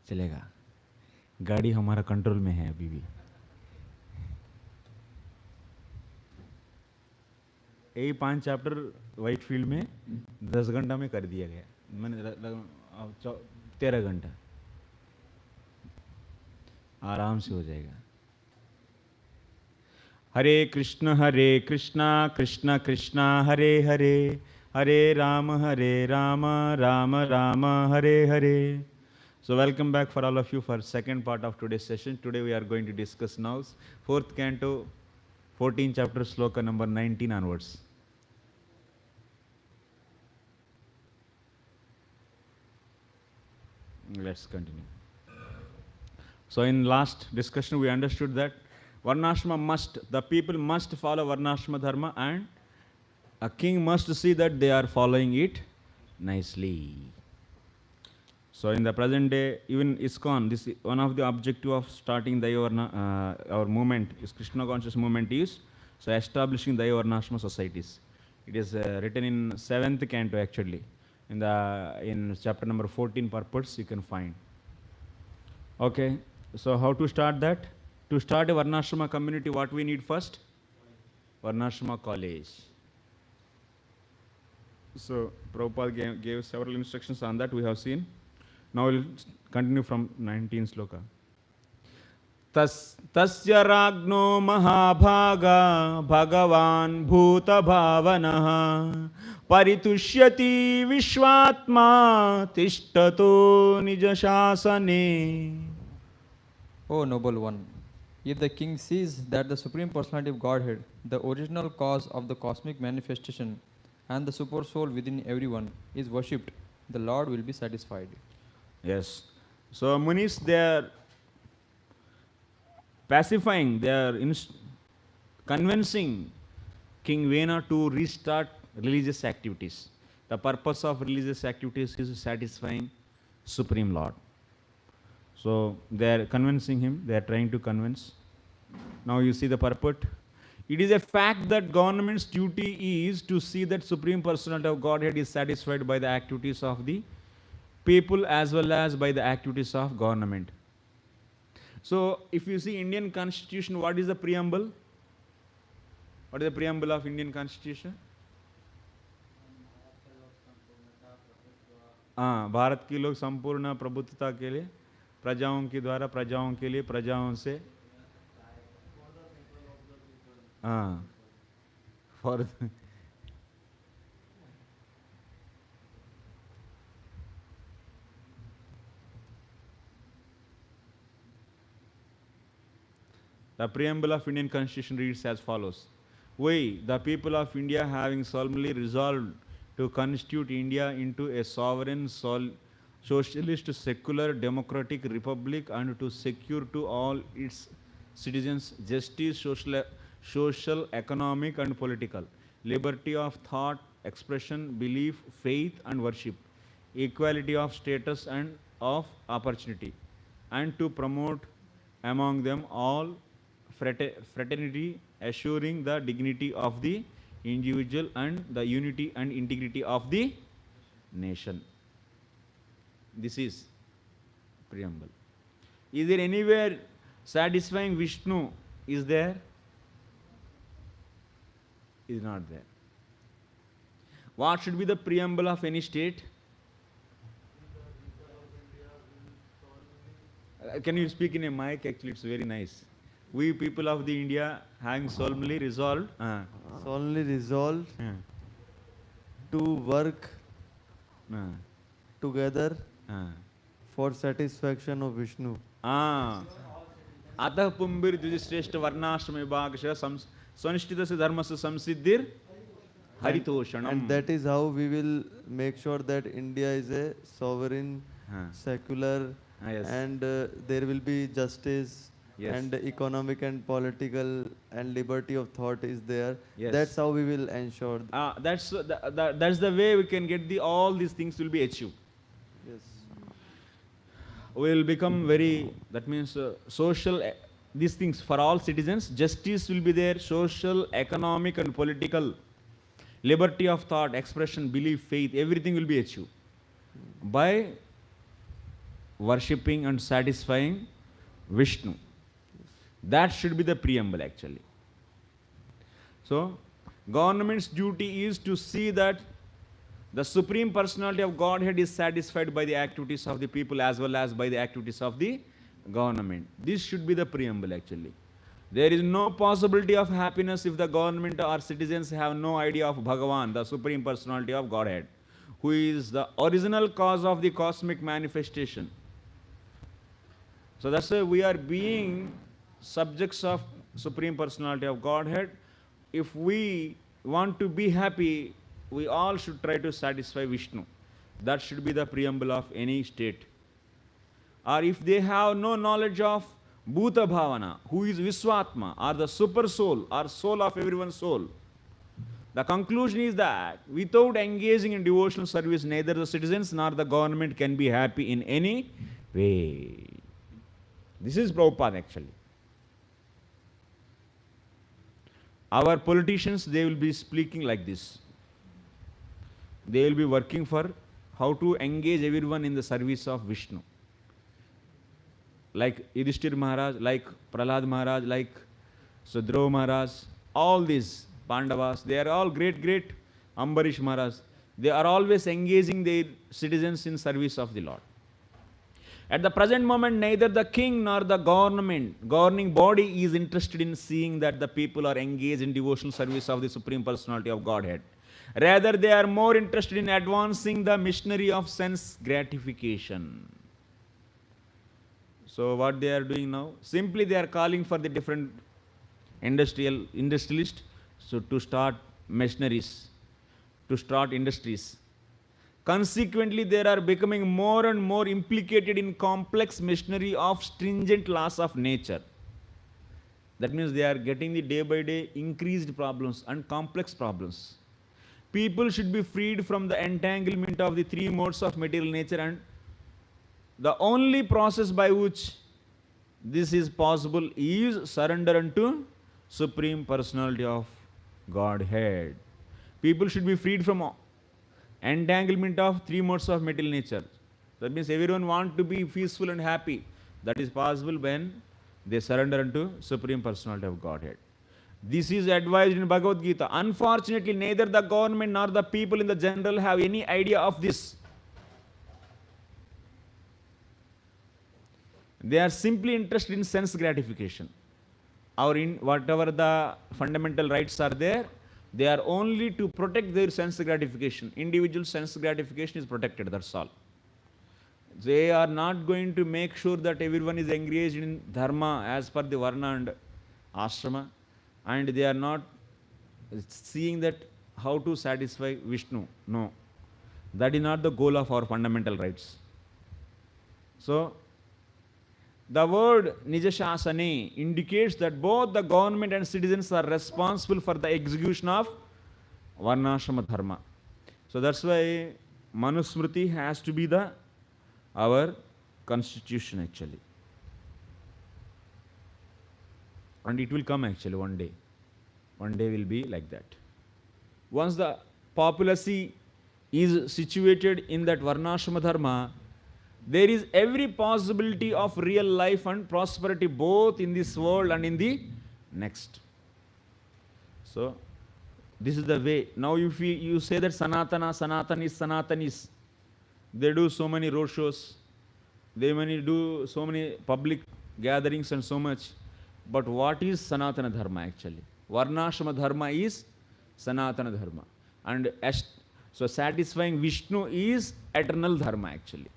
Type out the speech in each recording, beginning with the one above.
चलेगा, गाड़ी हमारा कंट्रोल में है अभी भी। यही 5 चैप्टर वाइट फील्ड में 10 घंटा में कर दिया गया, मैंने 13 घंटा आराम से हो जाएगा। हरे कृष्ण कृष्ण कृष्ण हरे हरे, हरे Ram Ram Ram Hare Hare. So welcome back for all of you for second part of today's session. Today we are going to discuss now 4th canto, 14 chapter, sloka number 19 onwards. Let's continue. So in last discussion we understood that Varnashrama the people must follow Varnashrama dharma, and a king must see that they are following it nicely. So in the present day, even ISKCON, this one of the objective of starting the our movement, is Krishna conscious movement, is so establishing the Varnashrama societies. It is written in 7th canto actually. In chapter number 14 purports you can find. Okay, so how to start that? To start a Varnashrama community, what we need first? Varnashrama college. So Prabhupada gave several instructions on that, we have seen. Now we'll continue from 19th sloka. Tasya ragno mahabhaga bhagavan bhuta bhavanaha परितुष्यति विश्वात्मा तिष्ठतो निज शासने. O noble one, if the king sees that the Supreme Personality of Godhead, the original cause of the cosmic manifestation and the super soul within everyone is worshipped, the Lord will be satisfied. Yes. So Munis, they are pacifying, they are convincing King Venu to restart religious activities. The purpose of religious activities is satisfying Supreme Lord. So they are convincing him, they are trying to convince. Now you see the purport. It is a fact that government's duty is to see that Supreme Personality of Godhead is satisfied by the activities of the people as well as by the activities of government. So if you see Indian Constitution, what is the preamble? What is the preamble of Indian Constitution? Bharat की लोग संपूर्ण प्रभुत्वता के लिए, प्रजाओं के द्वारा प्रजाओं के लिए, प्रजाओं से for the preamble of Indian Constitution reads as follows. We, the people of India, having solemnly resolved to constitute India into a sovereign, socialist, secular, democratic republic, and to secure to all its citizens justice, social, economic, and political, liberty of thought, expression, belief, faith, and worship, equality of status and of opportunity, and to promote among them all fraternity, assuring the dignity of the individual and the unity and integrity of the nation. This is preamble. Is there anywhere satisfying Vishnu? Is there? Is not there. What should be the preamble of any state? Can you speak in a mic? Actually, it's very nice. We people of the India having solemnly resolved to work together for satisfaction of Vishnu. अतः पुंबिर द्विजश्रेष्ठ वर्णाश्रम विभागशः स्वनिष्ठितस्य धर्मस्य संसिद्धिर हरितोषणम. And that is how we will make sure that India is a sovereign, secular, and there will be justice. Yes. And economic and political and liberty of thought is there. Yes. That's how we will ensure. That's the way we can get all these things will be achieved. Yes. We will become very, that means social, these things for all citizens, justice will be there, social, economic and political, liberty of thought, expression, belief, faith, everything will be achieved by worshipping and satisfying Vishnu. That should be the preamble actually. So, government's duty is to see that the Supreme Personality of Godhead is satisfied by the activities of the people as well as by the activities of the government. This should be the preamble actually. There is no possibility of happiness if the government or citizens have no idea of Bhagavan, the Supreme Personality of Godhead, who is the original cause of the cosmic manifestation. So that's why we are being subjects of Supreme Personality of Godhead. If we want to be happy, we all should try to satisfy Vishnu. That should be the preamble of any state. Or if they have no knowledge of Bhuta Bhavana, who is Viswatma, or the super soul, or soul of everyone's soul, the conclusion is that without engaging in devotional service, neither the citizens nor the government can be happy in any way. This is Prabhupada actually. Our politicians, they will be speaking like this. They will be working for how to engage everyone in the service of Vishnu. Like Yudhishthir Maharaj, like Prahlad Maharaj, like Sudrova Maharaj, all these Pandavas, they are all great Ambarish Maharaj. They are always engaging their citizens in service of the Lord. At the present moment, neither the king nor the governing body is interested in seeing that the people are engaged in devotional service of the Supreme Personality of Godhead. Rather, they are more interested in advancing the machinery of sense gratification. So what they are doing now? Simply they are calling for the different industrialists to start machineries, to start industries. Consequently, they are becoming more and more implicated in complex machinery of stringent laws of nature. That means they are getting the day by day increased problems and complex problems. People should be freed from the entanglement of the three modes of material nature, and the only process by which this is possible is surrender unto Supreme Personality of Godhead. People should be freed from entanglement of three modes of material nature. That means everyone wants to be peaceful and happy. That is possible when they surrender unto Supreme Personality of Godhead. This is advised in Bhagavad Gita. Unfortunately, neither the government nor the people in the general have any idea of this. They are simply interested in sense gratification, or in whatever the fundamental rights are there. They are only to protect their sense gratification. Individual sense gratification is protected, that's all. They are not going to make sure that everyone is engaged in dharma as per the varna and ashrama, and they are not seeing that how to satisfy Vishnu. No, that is not the goal of our fundamental rights. So, the word Nijashasane indicates that both the government and citizens are responsible for the execution of Varnashrama Dharma. So that's why Manusmriti has to be our constitution actually. And it will come actually one day. One day will be like that. Once the populace is situated in that Varnashrama Dharma, there is every possibility of real life and prosperity both in this world and in the next. So, this is the way. Now if you say that Sanatanis, they do so many road shows, they do so many public gatherings and so much. But what is Sanatana Dharma actually? Varnashrama Dharma is Sanatana Dharma. And so satisfying Vishnu is eternal Dharma actually.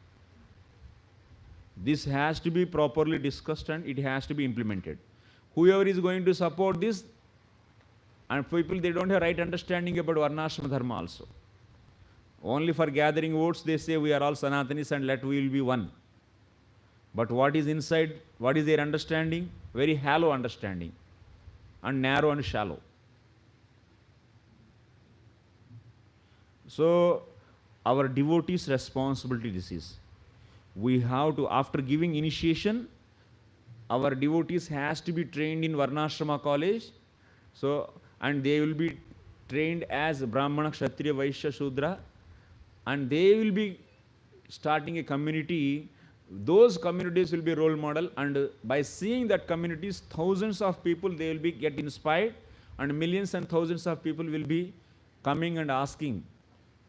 This has to be properly discussed and it has to be implemented. Whoever is going to support this, and people, they don't have right understanding about Varnashrama Dharma also. Only for gathering votes, they say we are all Sanatanis and we will be one. But what is inside, what is their understanding? Very hollow understanding, and narrow and shallow. So, our devotees' responsibility this is. We have to, after giving initiation, our devotees has to be trained in Varnashrama college. So, and they will be trained as Brahmana, Kshatriya, Vaishya, Shudra, and they will be starting a community those communities will be role model, and by seeing that communities, thousands of people, they will be get inspired, and millions and thousands of people will be coming and asking,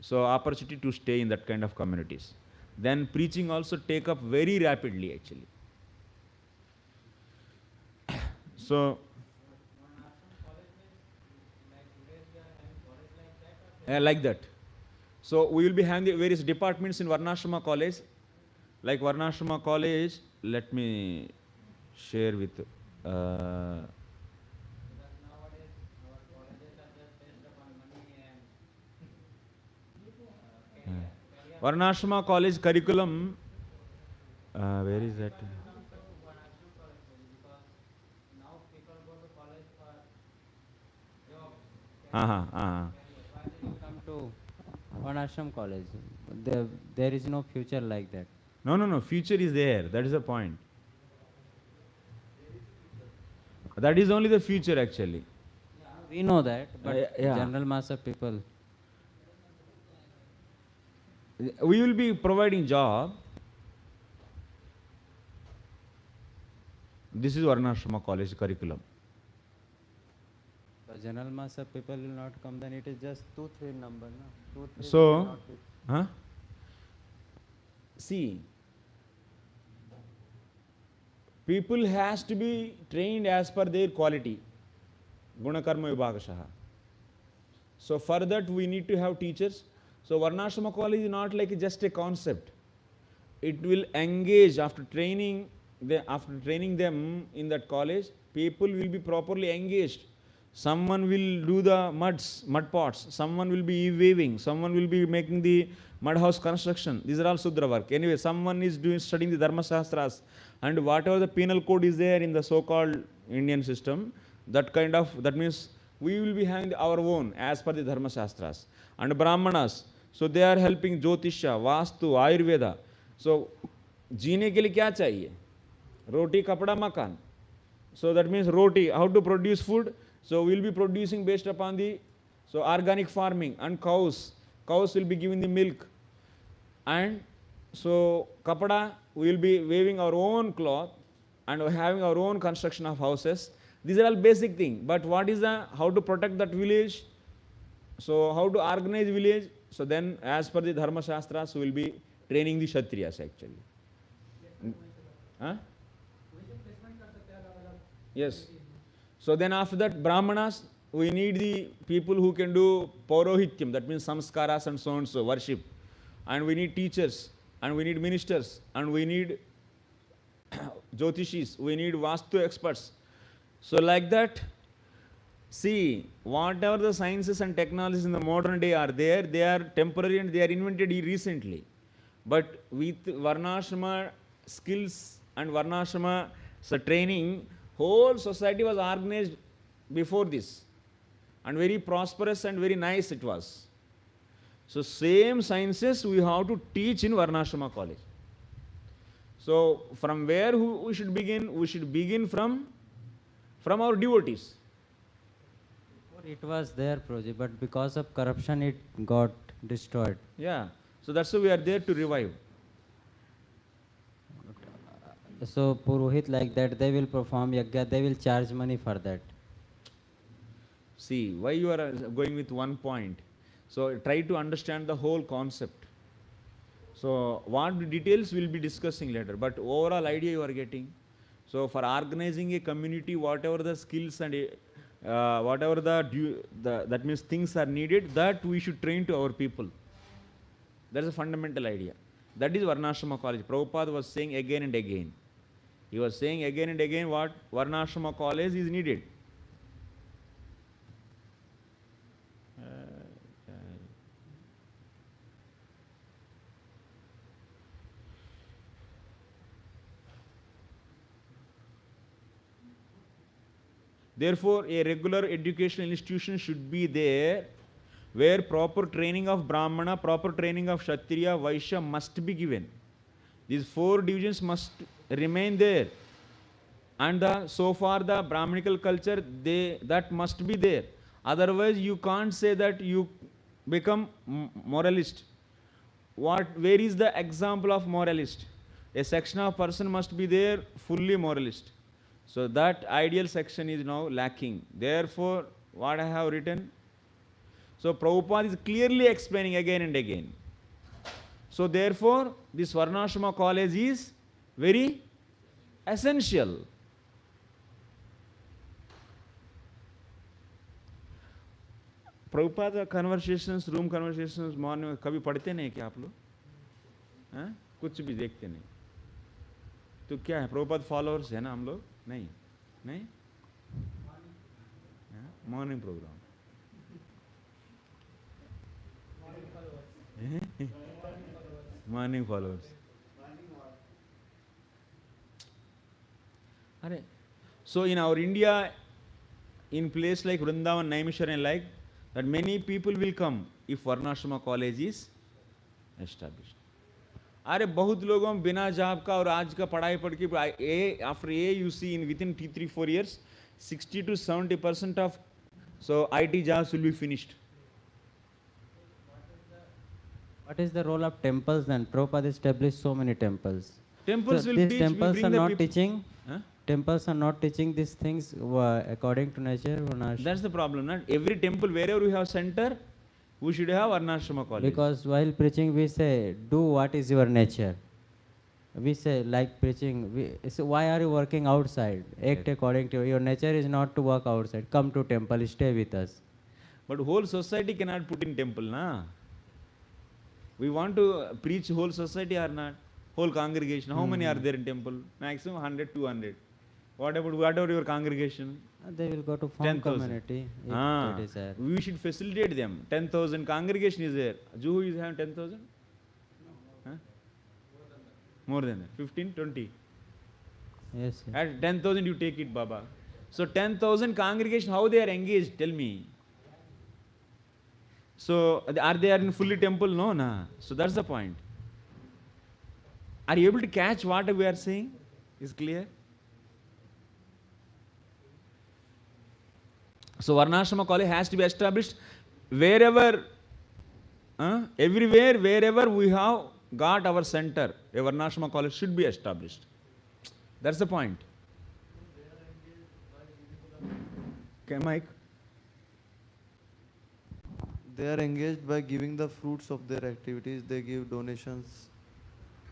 so opportunity to stay in that kind of communities. Then preaching also take up very rapidly actually. So like that. So we will be having the various departments in Varnashrama College. Like Varnashrama College, let me share with Varnashrama College curriculum. Where is that? Come to one ashram college. There is no future like that. No. Future is there. That is the point. That is only the future actually. We know that, but yeah. general mass of people. We will be providing job. This is Varnashrama College curriculum. The general mass of people will not come, then it is just 2-3 number. No? 2-3 So, see, people has to be trained as per their quality. Guna Karma Vibhagashaha. So for that we need to have teachers. So Varnashrama College is not like just a concept. It will engage after training them in that college. People will be properly engaged. Someone will do the mud pots. Someone will be weaving. Someone will be making the mud house construction. These are all Sudra work. Anyway, someone is studying the Dharma Shastras, and whatever the penal code is there in the so-called Indian system, that means we will be having our own as per the Dharma Shastras. And Brahmanas, so they are helping Jyotisha, Vastu, Ayurveda. So, जीने के लिए क्या चाहिए? Roti, kapda, makan. So that means roti, how to produce food? So we will be producing based upon the organic farming, and cows will be giving the milk. And so kapda, we will be weaving our own cloth and having our own construction of houses. These are all basic things. But what is how to protect that village? So how to organize village? So then as per the Dharma Shastras, we will be training the Kshatriyas actually. Huh? Yes. So then after that, Brahmanas, we need the people who can do Paurohityam, that means samskaras and so and so, worship. And we need teachers, and we need ministers, and we need Jyotishis, we need Vastu experts. So like that, see, whatever the sciences and technologies in the modern day are there, they are temporary and they are invented recently. But with Varnashrama skills and Varnashrama training, whole society was organized before this, and very prosperous and very nice it was. So same sciences we have to teach in Varnashrama College. So from where we should begin? We should begin from our devotees. It was their project, but because of corruption it got destroyed. Yeah. So that's why we are there to revive. So Purohit like that, they will perform yagya, they will charge money for that. See, why you are going with one point? So try to understand the whole concept. So what details we'll be discussing later, but overall idea you are getting. So for organizing a community, whatever the skills and whatever that means things are needed, that we should train to our people. That is a fundamental idea. That is Varnashrama College. Prabhupada was saying again and again. He was saying again and again what Varnashrama College is needed. Therefore, a regular educational institution should be there where proper training of Brahmana, proper training of Kshatriya, Vaishya must be given. These 4 divisions must remain there. And so far the Brahminical culture, that must be there. Otherwise, you can't say that you become moralist. Where is the example of moralist? a section of person must be there fully moralist. So that ideal section is now lacking. Therefore, what I have written, so Prabhupada is clearly explaining again and again. So therefore, this Varnashrama college is very essential. Prabhupada conversations, room conversations morning कभी पढ़ते नहीं क्या आप लोग? हाँ? कुछ भी देखते नहीं तो क्या है? प्रभुपाद फॉलोअर्स है ना हम लोग? नहीं नहीं, मॉर्निंग प्रोग्राम मॉर्निंग फॉलोअर्स. अरे, so in our India, in place like Vrindavan, Naimishwar and like that, many people will come if Varnashrama college is established. अरे बहुत लोगों बिना जॉब का और आज का पढ़ाई पढ़ के after you see in within 3-4 years 60 to 70% of so IT jobs will be finished. What is the role of temples then? Prabhupada established so many temples. Temples So will these teach, temples bring are the not people. teaching. Huh? Temples are not teaching these things according to nature. That's the problem. Not every temple, wherever we have center, we should have Varnashrama college. Because while preaching, we say, do what is your nature. We say, like preaching, so why are you working outside? Act according to your nature is not to work outside. Come to temple, stay with us. But whole society cannot put in temple, na? We want to preach whole society or not? Whole congregation. How many are there in temple? Maximum 100, 200. What about your congregation? They will go to farm 10,000. community. If they desire. We should facilitate them. 10,000 congregation is there. Juhu is having 10,000? Huh? More than that. 15, 20. Yes. Yes. At 10,000 you take it, Baba. So 10,000 congregation, how they are engaged? Tell me. So are they in fully temple? No, na. So that's the point. Are you able to catch what we are saying? Is clear? So Varnashrama college has to be established wherever, everywhere, wherever we have got our center, a Varnashrama college should be established. That's the point. Okay, Mike? They are engaged by giving the fruits of their activities. They give donations.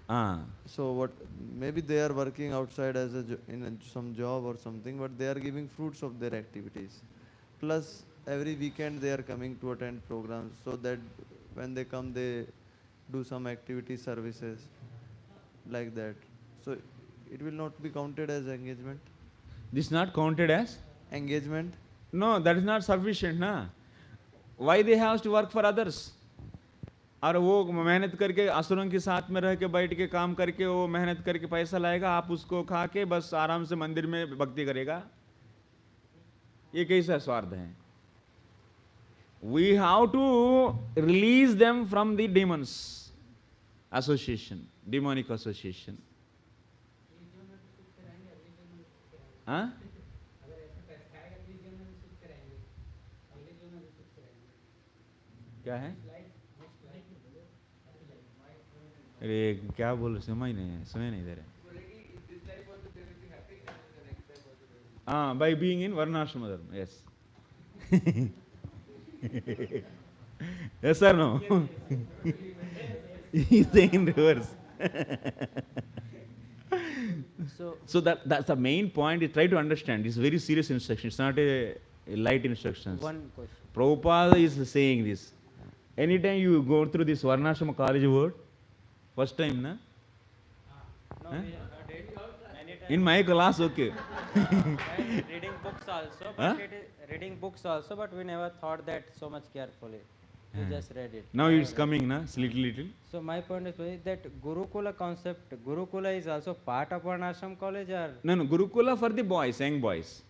So what? Maybe they are working outside as some job or something, but they are giving fruits of their activities. Plus, every weekend they are coming to attend programs, so that when they come, they do some activity services like that. So it will not be counted as engagement. This is not counted as? Engagement? No, that is not sufficient, na? Why they have to work for others? और वो मेहनत करके असुरों के साथ में रह के बैठ के काम करके वो मेहनत करके पैसा लाएगा, आप उसको खा के बस आराम से मंदिर में भक्ति करेगा. ये कैसा स्वार्थ है? We have to release them from the demons association, demonic association. हाँ? क्या है? अरे क्या बोल, समझ नहीं, सुने नहीं दे रहे. By being in Varnashrama Dharma, yes. Yes or no? He's saying in reverse. So that's the main point. You try to understand. It's very serious instruction. It's not a light instruction. One question. Prabhupada is saying this. Anytime you go through this Varnashrama college word, first time, na? No, Huh? we heard it many times. In my class, okay. Reading books also, Huh? but reading books also, but we never thought that so much carefully. We just read it. Now it's coming, na? Little. So my point is that Gurukula concept, Gurukula is also part of Varnashram college or No, Gurukula for the boys, young boys.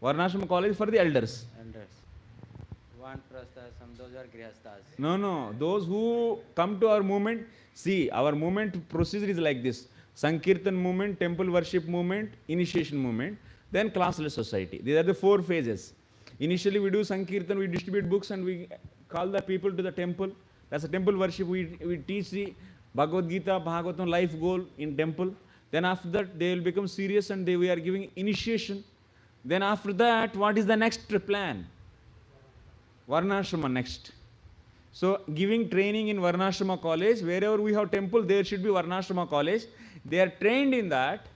Varnashrama college for the elders. elders? Vanprasthasam, those are Grihasthas. No. Those who come to our movement, see, our movement procedure is like this. Sankirtan movement, temple worship movement, initiation movement, then classless society. These are the 4 phases. Initially we do Sankirtan, we distribute books and we call the people to the temple. That's a temple worship. We teach the Bhagavad Gita, Bhagavatam, life goal in temple. Then after that, they will become serious and we are giving initiation. Then after that, what is the next plan? Varnashrama next. So giving training in Varnashrama college, wherever we have temple, there should be Varnashrama college. They are trained in that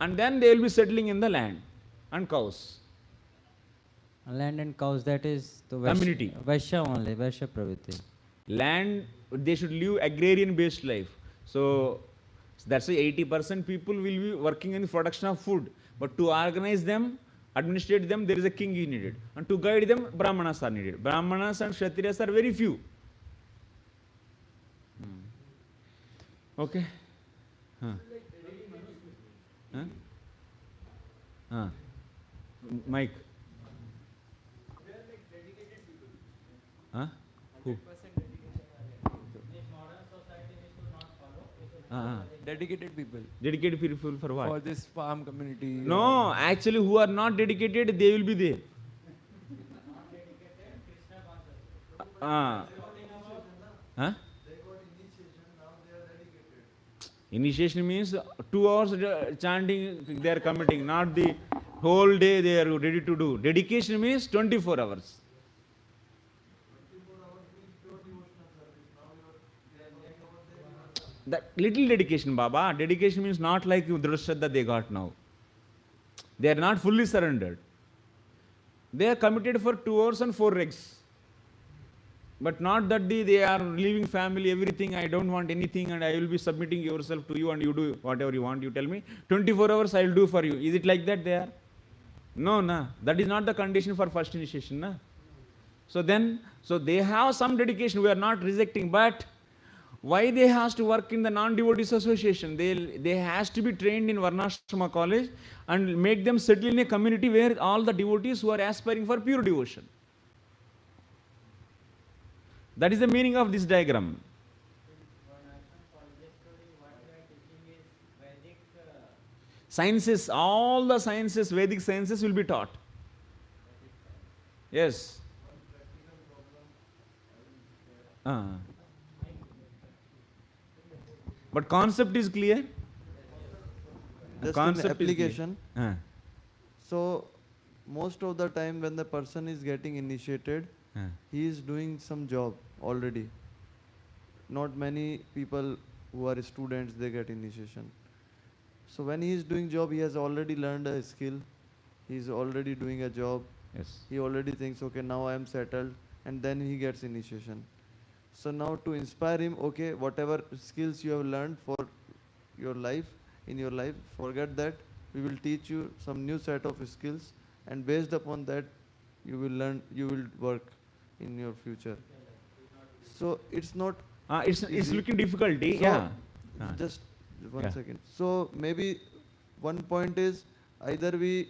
and then they will be settling in the land and cows. Land and cows, that is the Community. Vaishya only, Vaishya Pravritti. Land, they should live agrarian based life. So that's why 80% people will be working in the production of food. But to organize them, administrate them, there is a king is needed. And to guide them, Brahmanas are needed. Brahmanas and Kshatriyas are very few. Okay? Huh. Huh? Mike? Huh? Who? Dedicated people. Dedicated people for what? For this farm community. No, actually who are not dedicated, they will be there. Huh? Initiation means 2 hours chanting they are committing, not the whole day they are ready to do. Dedication means 24 hours. That little dedication, Baba. Dedication means not like Drashraddha they got now. They are not fully surrendered. They are committed for 2 hours and 4 eggs. But not that they are leaving family, everything, I don't want anything and I will be submitting yourself to you and you do whatever you want. You tell me, 24 hours I will do for you. Is it like that they are? No, no. That is not the condition for first initiation. Na? So they have some dedication, we are not rejecting, but why they has to work in the non-devotees association? They has to be trained in Varnashrama college and make them settle in a community where all the devotees who are aspiring for pure devotion. That is the meaning of this diagram. Sciences, all the sciences, Vedic sciences will be taught. Yes. But concept is clear? Just Concept in is clear. application. So most of the time when the person is getting initiated, he is doing some job already. Not many people who are students, they get initiation. So when he is doing job, he has already learned a skill. He is already doing a job. Yes. He already thinks, okay, now I am settled, and then he gets initiation. So now to inspire him, okay, whatever skills you have learned for your life, in your life, forget that. We will teach you some new set of skills, and based upon that, you will learn, you will work in your future. So it's not it's looking difficulty. So Yeah. just one Yeah. second. So maybe one point is either we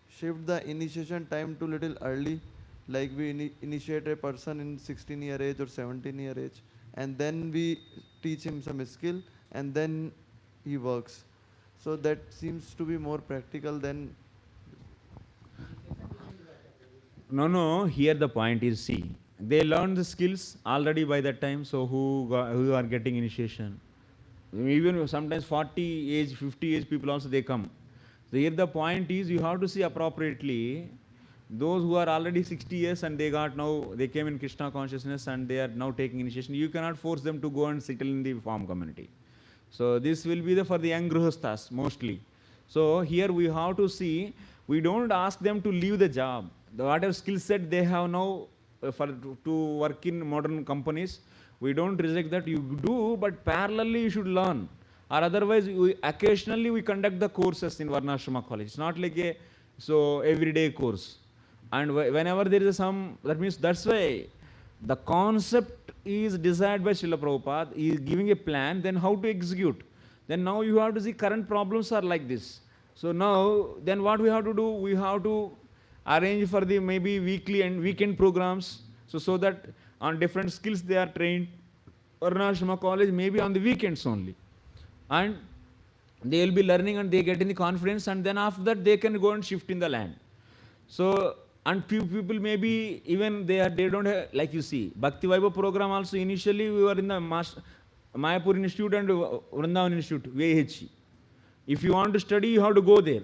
shift the initiation time to little early, like we initiate a person in 16-year age or 17-year age, and then we teach him some skill, and then he works. So that seems to be more practical than. No. Here the point is, see, they learn the skills already by that time. So who are getting initiation? Even sometimes 40 age, 50 age people also they come. So here the point is, you have to see appropriately. Those who are already 60 years and they came in Krishna consciousness and they are now taking initiation. You cannot force them to go and settle in the farm community. So this will be for the young grihasthas mostly. So here we have to see, we don't ask them to leave the job. Whatever skill set they have now to work in modern companies, we don't reject that. You do, but parallelly you should learn. Or otherwise, occasionally we conduct the courses in Varnashrama college. It's not like a everyday course. And whenever there is that means that's why the concept is desired by Srila Prabhupada. He is giving a plan, then how to execute. Then now you have to see current problems are like this. So now, then what we have to do? We have to arrange for the maybe weekly and weekend programs. So that on different skills they are trained. Varnashrama college maybe on the weekends only. And they will be learning and they get in the confidence, and then after that they can go and shift in the land. So, and few people maybe even they don't have, like you see, Bhakti Vaibhav program also initially we were in the Mayapur Institute and Vrindavan Institute, VIH. If you want to study, you have to go there.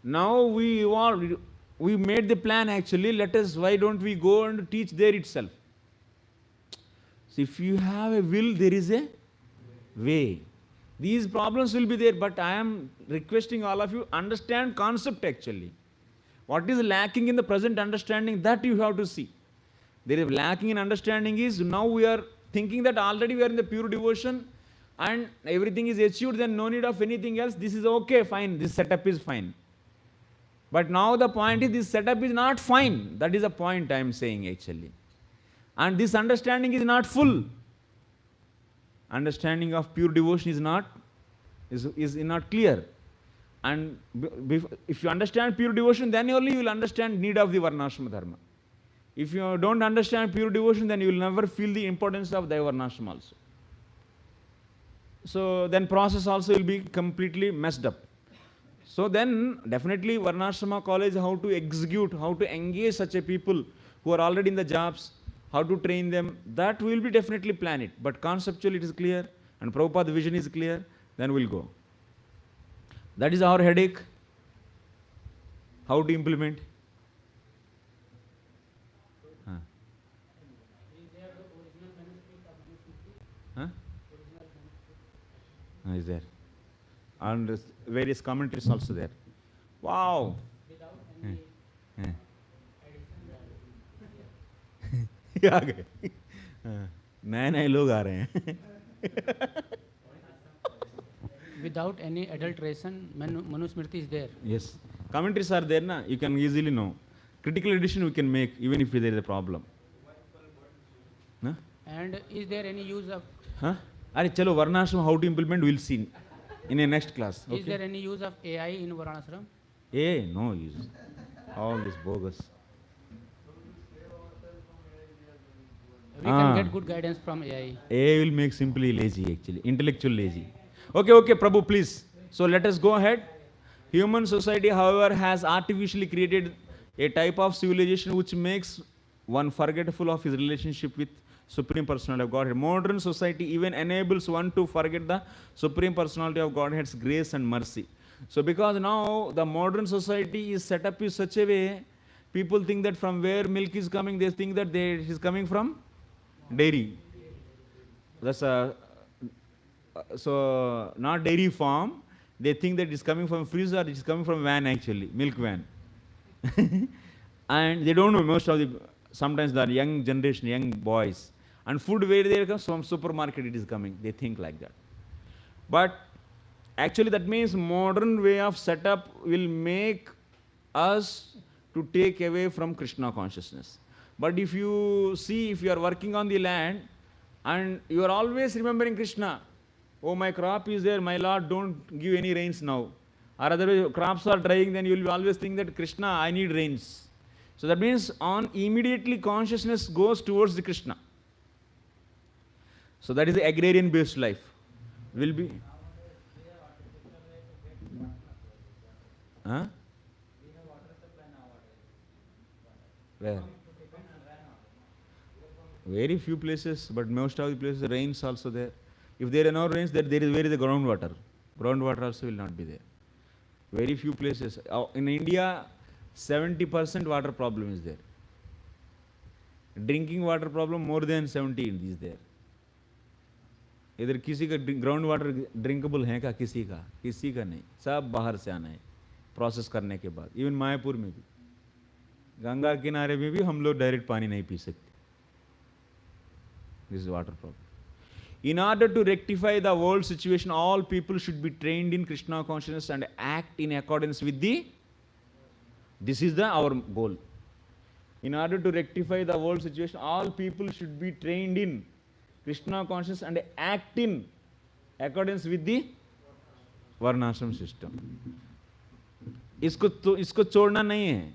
Now we made the plan actually, why don't we go and teach there itself? So if you have a will, there is a way. These problems will be there, but I am requesting all of you, understand concept actually. What is lacking in the present understanding, that you have to see. There is lacking in understanding is, now we are thinking that already we are in the pure devotion and everything is achieved, then no need of anything else. This is okay, fine, this setup is fine. But now the point is, this setup is not fine. That is the point I am saying actually. And this understanding is not full. Understanding of pure devotion is not clear. And if you understand pure devotion, then only you will understand need of the varnashrama dharma. If you don't understand pure devotion, then you will never feel the importance of the varnashrama also. So then process also will be completely messed up. So then definitely varnashrama college, how to execute, how to engage such a people who are already in the jobs, how to train them, that we will be definitely plan it. But conceptually it is clear and Prabhupada vision is clear, then we'll go. That is our headache. How to implement? Is there? And various commentaries also there. Wow! आ गए नए नए लोग आ रहे हैं. Without any adulteration, Manusmriti is there. Yes, commentaries are there na, you can easily know. Critical edition we can make even if there is a problem. Huh? And is there any use of? Huh? Are chalo varnashram how to implement we'll see in a next class. Okay? Is there any use of AI in varnashram? No use. All this bogus. We can get good guidance from AI. AI will make simply lazy actually, intellectual lazy. Okay, Prabhu, please. So let us go ahead. Human society, however, has artificially created a type of civilization which makes one forgetful of his relationship with Supreme Personality of Godhead. Modern society even enables one to forget the Supreme Personality of Godhead's grace and mercy. So because now the modern society is set up in such a way, people think that from where milk is coming, they think that it is coming from dairy. That's so not dairy farm. They think that it's coming from freezer, it's coming from van actually, milk van. And they don't know most of sometimes the young generation, young boys. And food where they come from supermarket it is coming. They think like that. But actually that means modern way of setup will make us to take away from Krishna consciousness. But if you see, if you are working on the land and you are always remembering Krishna, oh my crop is there, my Lord, don't give any rains now. Or otherwise crops are drying, then you will always think that Krishna, I need rains. So that means on immediately consciousness goes towards the Krishna. So that is the agrarian based life. Will be. Huh? Where? Very few places, but most of the places rains also there. If there are no rains, there is where is the groundwater. Groundwater also will not be there. Very few places. In India, 70% water problem is there. Drinking water problem more than 70 is there. इधर किसी का ground water drinkable है क्या? किसी का नहीं, सब बाहर से आना है प्रोसेस करने के बाद. इवन मायापुर में भी, गंगा किनारे में भी हम लोग डायरेक्ट पानी नहीं पी सकते. This is water problem. In order to rectify the world situation, all people should be trained in Krishna consciousness and act in accordance with this is our goal. In order to rectify the world situation, all people should be trained in Krishna consciousness and act in accordance with the varnashram system. इसको छोड़ना नहीं है.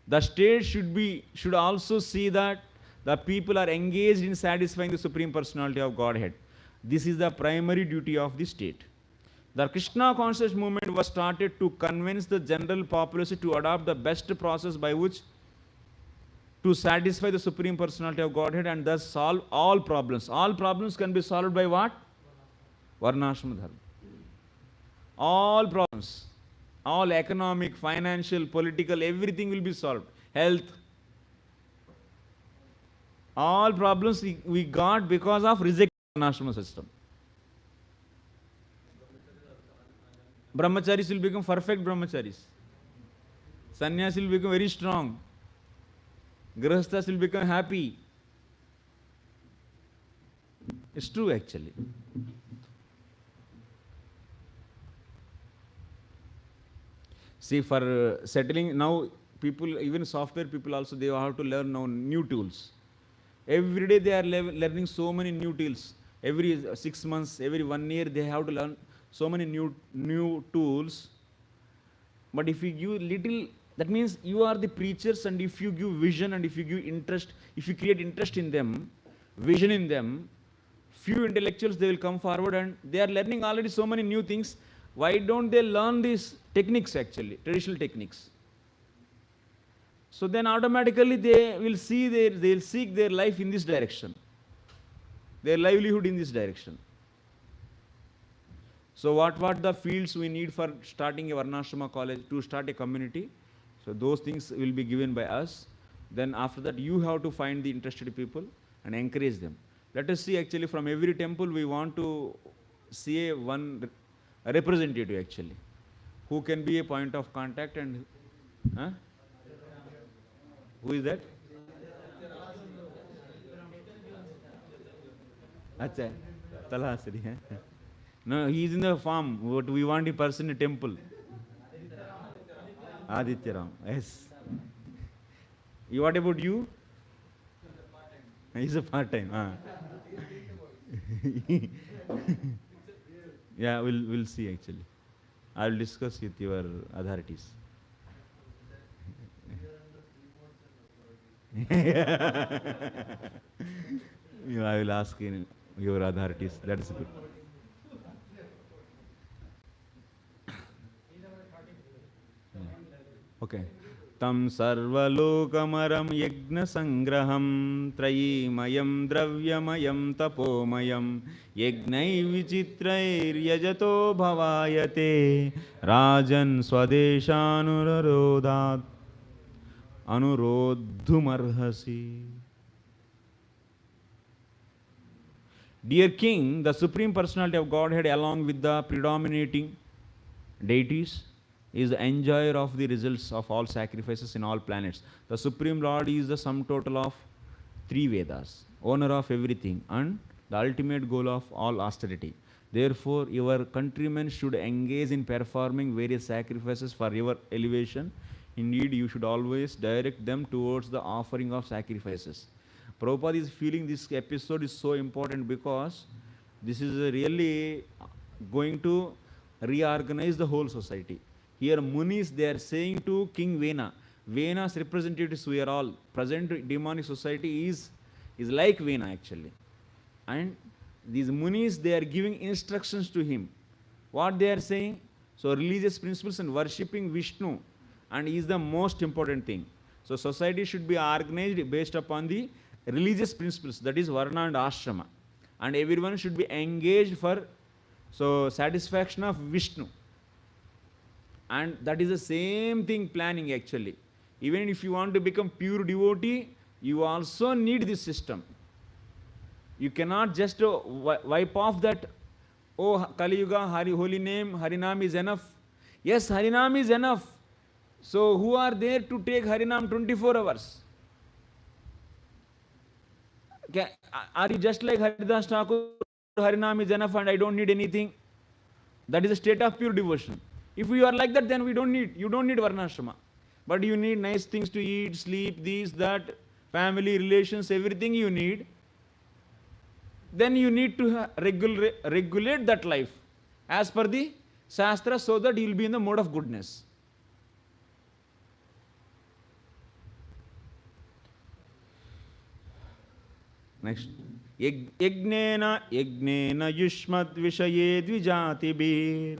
The state should also see that the people are engaged in satisfying the Supreme Personality of Godhead. This is the primary duty of the state. The Krishna conscious movement was started to convince the general populace to adopt the best process by which to satisfy the Supreme Personality of Godhead and thus solve all problems. All problems can be solved by what? Varnashrama Dharma. All problems, all economic, financial, political, everything will be solved. Health, all problems we got because of rejecting Varnashrama system. Brahmacharis will become perfect brahmacharis. Sannyas will become very strong. Grahasthas will become happy. It's true actually. See, for settling now, people, even software people also, they have to learn now new tools. Every day they are learning so many new tools. Every 6 months, every 1 year, they have to learn so many new tools. But if you give little, that means you are the preachers, and if you give vision and if you give interest, if you create interest in them, vision in them, few intellectuals, they will come forward and they are learning already so many new things. Why don't they learn these techniques actually, traditional techniques? So then automatically they will see they'll seek their life in this direction, their livelihood in this direction. So what the fields we need for starting a Varnashrama college, to start a community? So those things will be given by us. Then after that you have to find the interested people and encourage them. Let us see actually from every temple we want to see a representative actually, who can be a point of contact and who is that? Acha, Talhasri. No, he is in the farm. What we want a person in a temple. Aditya Ram. Yes. What about you? He's a part-time. Yeah, we'll see actually. I will discuss with your authorities. Yeah, I will ask in your authorities. That is good. Okay. Tam sarvalokamaram yajna sangraham trayimayam dravyamayam tapomayam yagnai vichitrair yajato bhavayate rajan swadeshanurodhat anurodhumarhasi. Dear King, the Supreme Personality of Godhead along with the predominating deities is the enjoyer of the results of all sacrifices in all planets. The Supreme Lord is the sum total of 3 Vedas, owner of everything, and the ultimate goal of all austerity. Therefore, your countrymen should engage in performing various sacrifices for your elevation. Indeed, you should always direct them towards the offering of sacrifices. Prabhupada is feeling this episode is so important because this is really going to reorganize the whole society. Here Munis, they are saying to King Vena, Vena's representatives, we are all, present demonic society is like Vena actually. And these Munis, they are giving instructions to him. What they are saying? So religious principles and worshipping Vishnu and is the most important thing. So society should be organized based upon the religious principles, that is Varna and Ashrama. And everyone should be engaged for satisfaction of Vishnu. And that is the same thing planning actually. Even if you want to become pure devotee, you also need this system. You cannot just wipe off that, oh Kali Yuga, holy name, Harinam is enough. Yes, Harinam is enough. So who are there to take Harinam 24 hours? Are you just like Haridas Thakur, Harinam is enough and I don't need anything? That is a state of pure devotion. If you are like that, then you don't need Varnashrama. But you need nice things to eat, sleep, this, that, family, relations, everything you need. Then you need to regulate that life as per the Shastra so that you will be in the mode of goodness. Next. Yagnena yushmat vishaye dvijatibir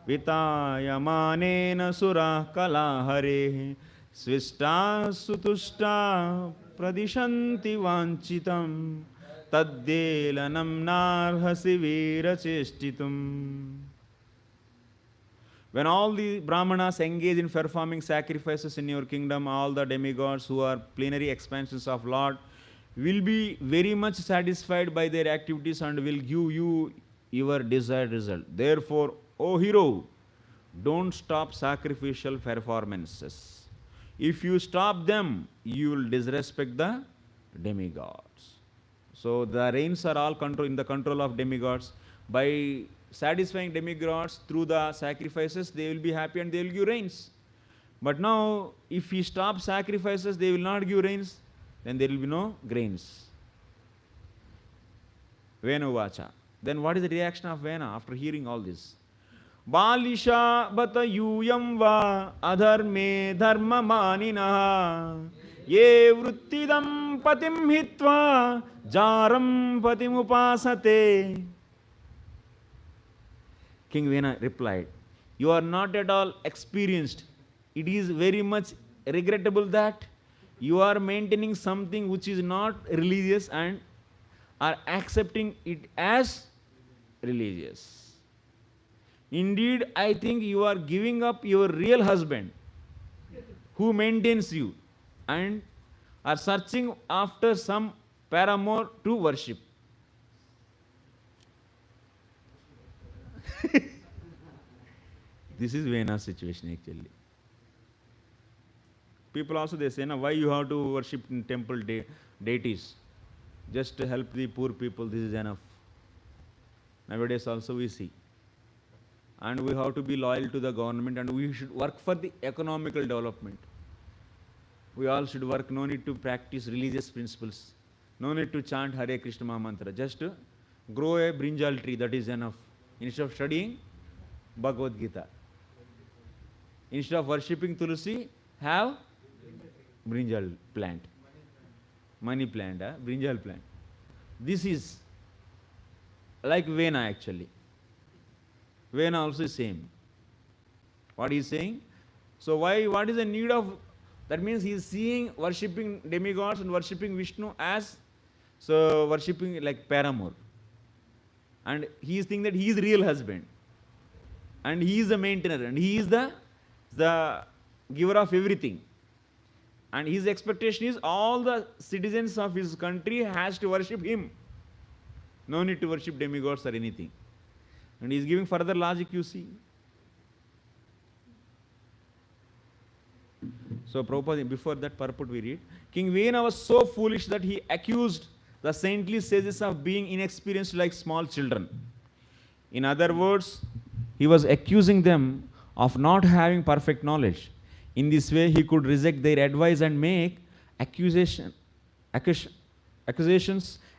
vitayamanena surah kalahare svista sutushta pradishanti vanchitam taddelanam narhasi veeracheshtitum. When all the Brahmanas engage in performing sacrifices in your kingdom, all the demigods who are plenary expansions of Lord will be very much satisfied by their activities and will give you your desired result. Therefore, O hero, don't stop sacrificial performances. If you stop them, you will disrespect the demigods. So the rains are all in the control of demigods. By satisfying demigods through the sacrifices, they will be happy and they will give rains. But now, if we stop sacrifices, they will not give rains, then there will be no grains. Venu vacha. Then what is the reaction of Vena after hearing all this? Balisha bata yuyam va adharme dharma maninaha ye vruttidam patim hitva jaram patim upasate. King Vena replied, you are not at all experienced. It is very much regrettable that you are maintaining something which is not religious and are accepting it as religious. Indeed, I think you are giving up your real husband who maintains you and are searching after some paramour to worship. This is Vena's situation actually. People also they say, why you have to worship in temple deities? Just to help the poor people, this is enough. Nowadays also we see. And we have to be loyal to the government and we should work for the economical development. We all should work, no need to practice religious principles. No need to chant Hare Krishna Mahamantra. Just to grow a brinjal tree, that is enough. Instead of studying Bhagavad Gita. Instead of worshipping Tulsi, have brinjal plant. Money plant, brinjal plant. This is like Vena actually. Vena also is same. What he is saying? So what is the need of, that means he is seeing worshipping demigods and worshipping Vishnu as, so worshipping like paramour. And he is thinking that he is real husband. And he is the maintainer and he is the giver of everything. And his expectation is all the citizens of his country has to worship him. No need to worship demigods or anything. And he is giving further logic, you see. So Prabhupada, before that purport we read, King Vena was so foolish that he accused the saintly sages of being inexperienced like small children. In other words, he was accusing them of not having perfect knowledge. In this way, he could reject their advice and make accusations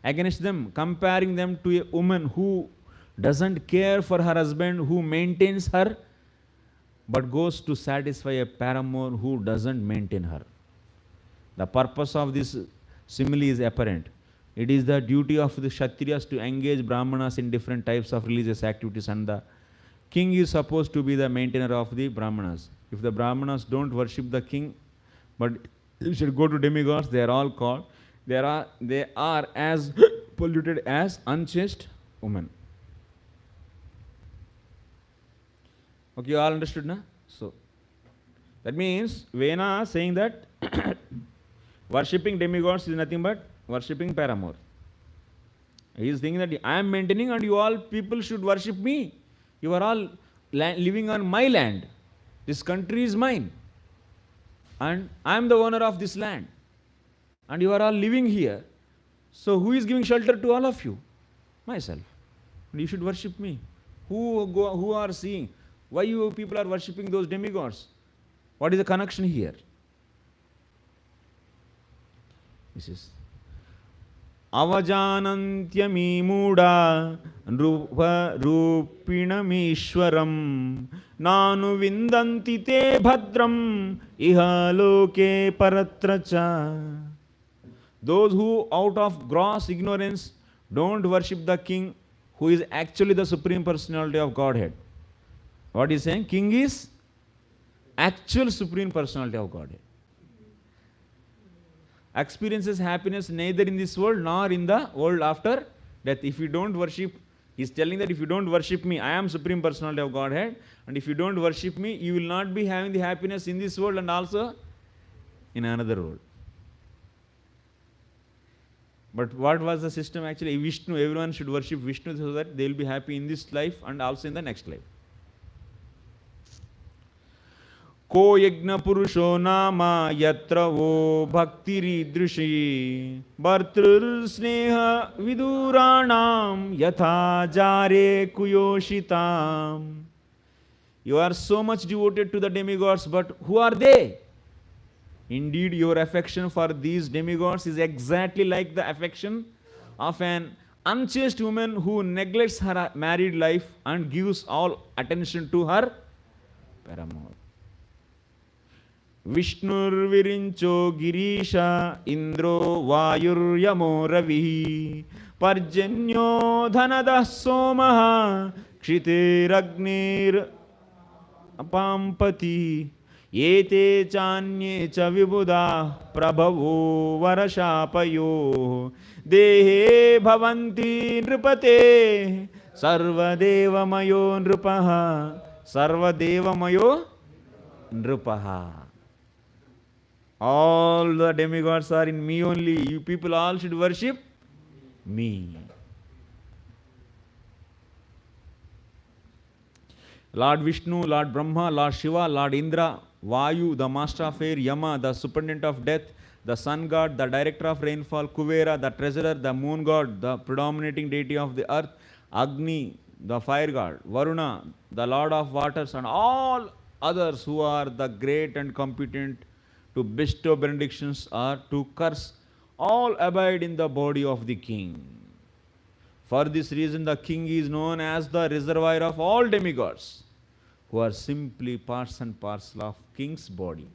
against them, comparing them to a woman who doesn't care for her husband, who maintains her, but goes to satisfy a paramour who doesn't maintain her. The purpose of this simile is apparent. It is the duty of the Kshatriyas to engage Brahmanas in different types of religious activities, and the king is supposed to be the maintainer of the Brahmanas. If the Brahmanas don't worship the king, but should go to demigods, they are all called, they are as polluted as unchaste women. Okay, you all understood now? So, that means Vena saying that worshipping demigods is nothing but worshipping paramour. He is thinking that I am maintaining and you all people should worship me. You are all living on my land. This country is mine. And I am the owner of this land. And you are all living here. So who is giving shelter to all of you? Myself. And you should worship me. Who are seeing? Why you people are worshipping those demigods? What is the connection here? This is Avajanantyami Muda Rupa Rupinamishwaram Nanu Vindanti Te Bhadram Iha Loke Paratracha. Those who out of gross ignorance don't worship the king who is actually the Supreme Personality of Godhead. What is saying? King is actual Supreme Personality of Godhead. experiences happiness neither in this world nor in the world after death. If you don't worship, he's telling that if you don't worship me, I am Supreme Personality of Godhead, and if you don't worship me, you will not be having the happiness in this world and also in another world. But what was the system actually? Vishnu, everyone should worship Vishnu so that they will be happy in this life and also in the next life. Ko yajna purusho nama yatra vo bhaktiridrishi bhartr sneha viduranam yatha jare kuyoshitam. You are so much devoted to the demigods, but who are they? Indeed, your affection for these demigods is exactly like the affection of an unchaste woman who neglects her married life and gives all attention to her paramour. Vishnur virincho girisha indro vayur yamo ravi parjanyo dhanadah somaha kshite ragnir apampati yete chanye cha vibuddha prabhavo varashapayo dehe bhavanti nripate sarvadevamayo nripaha sarvadevamayo nripaha. All the demigods are in me only. You people all should worship me. Lord Vishnu, Lord Brahma, Lord Shiva, Lord Indra, Vayu, the master of air, Yama, the superintendent of death, the sun god, the director of rainfall, Kuvera, the treasurer, the moon god, the predominating deity of the earth, Agni, the fire god, Varuna, the lord of waters, and all others who are the great and competent to bestow benedictions or to curse, all abide in the body of the king. For this reason, the king is known as the reservoir of all demigods, who are simply parts and parcel of king's body.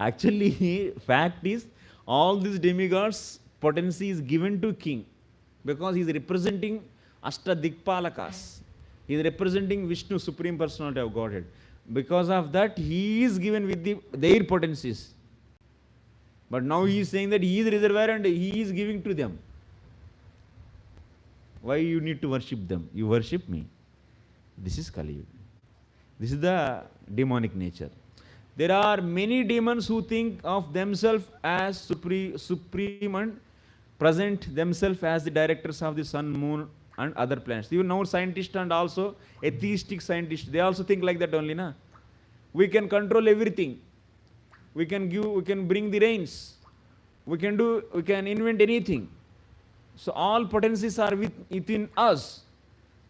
Actually, fact is, all these demigods' potency is given to king because he is representing Ashtadikpalakas. He is representing Vishnu, Supreme Personality of Godhead. Because of that, he is given with their potencies. But now he is saying that he is reservoir and he is giving to them. Why you need to worship them? You worship me. This is Kali Yuga. This is the demonic nature. There are many demons who think of themselves as supreme and present themselves as the directors of the sun, moon, and other planets. Even now scientists and also atheistic scientists, they also think like that only, na? We can control everything. We can bring the rains. We can invent anything. So all potencies are within us.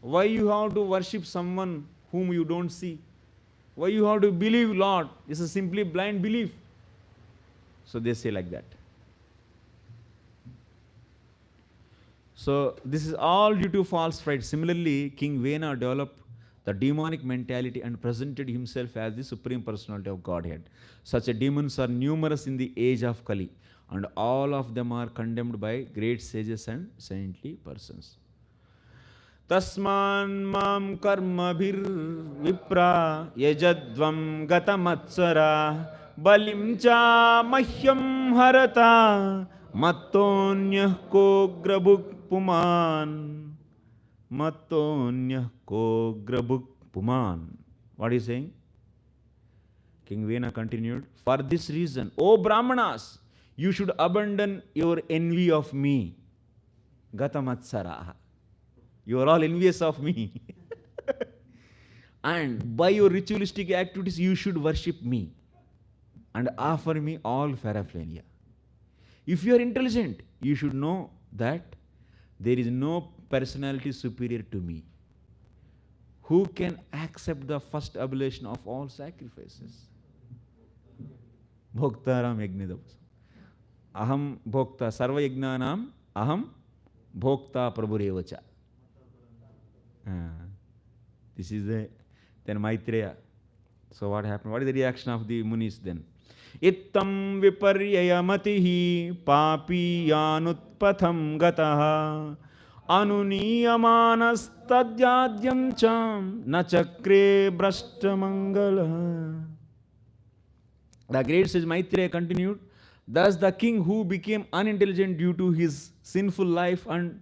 Why you have to worship someone whom you don't see? Why you have to believe Lord? This is simply blind belief. So they say like that. So this is all due to false pride. Similarly, King Venu developed the demonic mentality and presented himself as the Supreme Personality of Godhead. Such demons are numerous in the age of Kali, and all of them are condemned by great sages and saintly persons. Tasman mam karma bhir vipra yajadvam gatamatsara balim cha mahyam harata mattonyah kograbuk puman mattonyah kograbuk puman. What is he saying? King Venu continued, for this reason, O Brahmanas, you should abandon your envy of me. Gatamatsara. You are all envious of me. And by your ritualistic activities, you should worship me and offer me all paraphernalia. If you are intelligent, you should know that there is no personality superior to me who can accept the first oblation of all sacrifices. Bhoktaram yagnidavas. Aham bhokta sarva yagnanam aham bhokta prabhurevacha. This is then Maitreya. So what happened? What is the reaction of the munis then? Ittam viparyayamatihi papi yanutpatham gataha anuniyamanas tadyadyam cham na chakre brashta mangala. The great sage Maitreya continued, thus the king who became unintelligent due to his sinful life and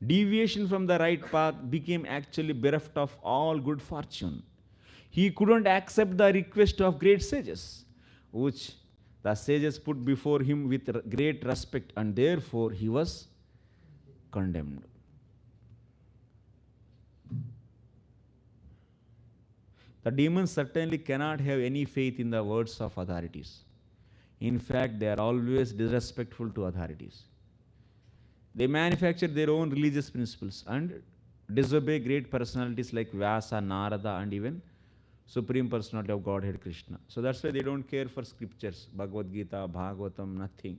deviation from the right path became actually bereft of all good fortune. He couldn't accept the request of great sages, which the sages put before him with great respect, and therefore he was condemned. The demons certainly cannot have any faith in the words of authorities. In fact, they are always disrespectful to authorities. They manufacture their own religious principles and disobey great personalities like Vyasa, Narada, and even Supreme Personality of Godhead Krishna. So that's why they don't care for scriptures, Bhagavad Gita, Bhagavatam, nothing.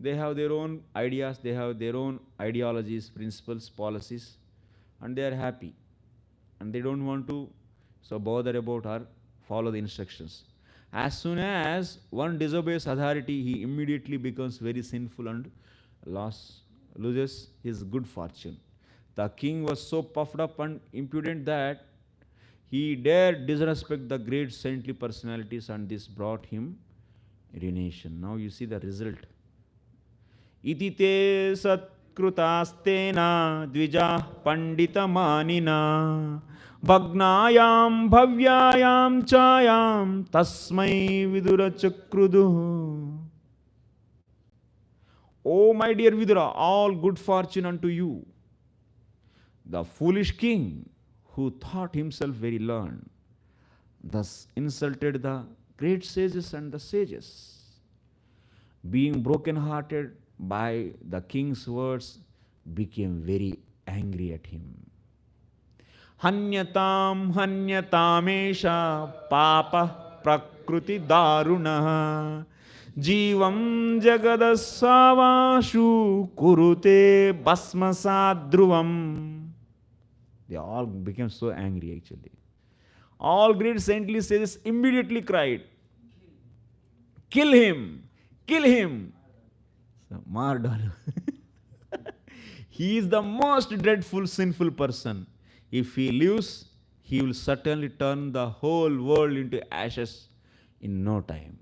They have their own ideas, they have their own ideologies, principles, policies, and they are happy. And they don't want to bother about or follow the instructions. As soon as one disobeys authority, he immediately becomes very sinful and loses his good fortune. The king was so puffed up and impudent that he dared disrespect the great saintly personalities, and this brought him ruination. Now you see the result. Itite satkrutastena dvija pandita manina bhagnayam bhavyayam chayam tasmai vidura chakrudu. O my dear Vidura, all good fortune unto you. The foolish king, who thought himself very learned, thus insulted the great sages and the sages. Being broken-hearted by the king's words, became very angry at him. Hanyatam hanyatamesha papa prakruti darunaha Jivam jagadasavashu kurute basmasadruvam. They all became so angry actually. All great saintly sages immediately cried, kill him, kill him. So, murder. He is the most dreadful, sinful person. If he lives, he will certainly turn the whole world into ashes in no time.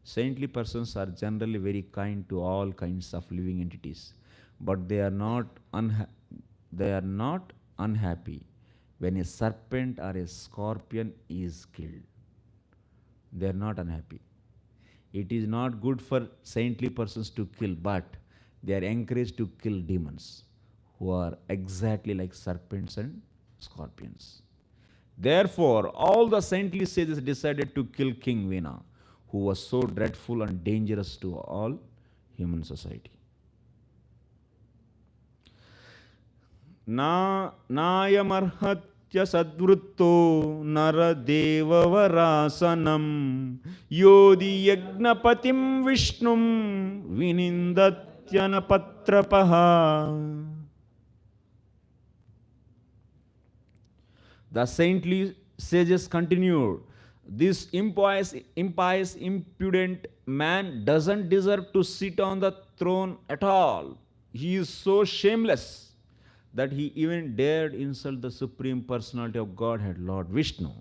Saintly persons are generally very kind to all kinds of living entities, but they are not unhappy when a serpent or a scorpion is killed. They are not unhappy. It is not good for saintly persons to kill, but they are encouraged to kill demons who are exactly like serpents and scorpions. Therefore, all the saintly sages decided to kill King Venu, who was so dreadful and dangerous to all human society. Nayamarhatya sadvrutto naradeva varasanam yodi yagnapatim vishnum vinindatyana patrapaha. The saintly sages continued, this impious, impudent man doesn't deserve to sit on the throne at all. He is so shameless that he even dared insult the Supreme Personality of Godhead, Lord Vishnu.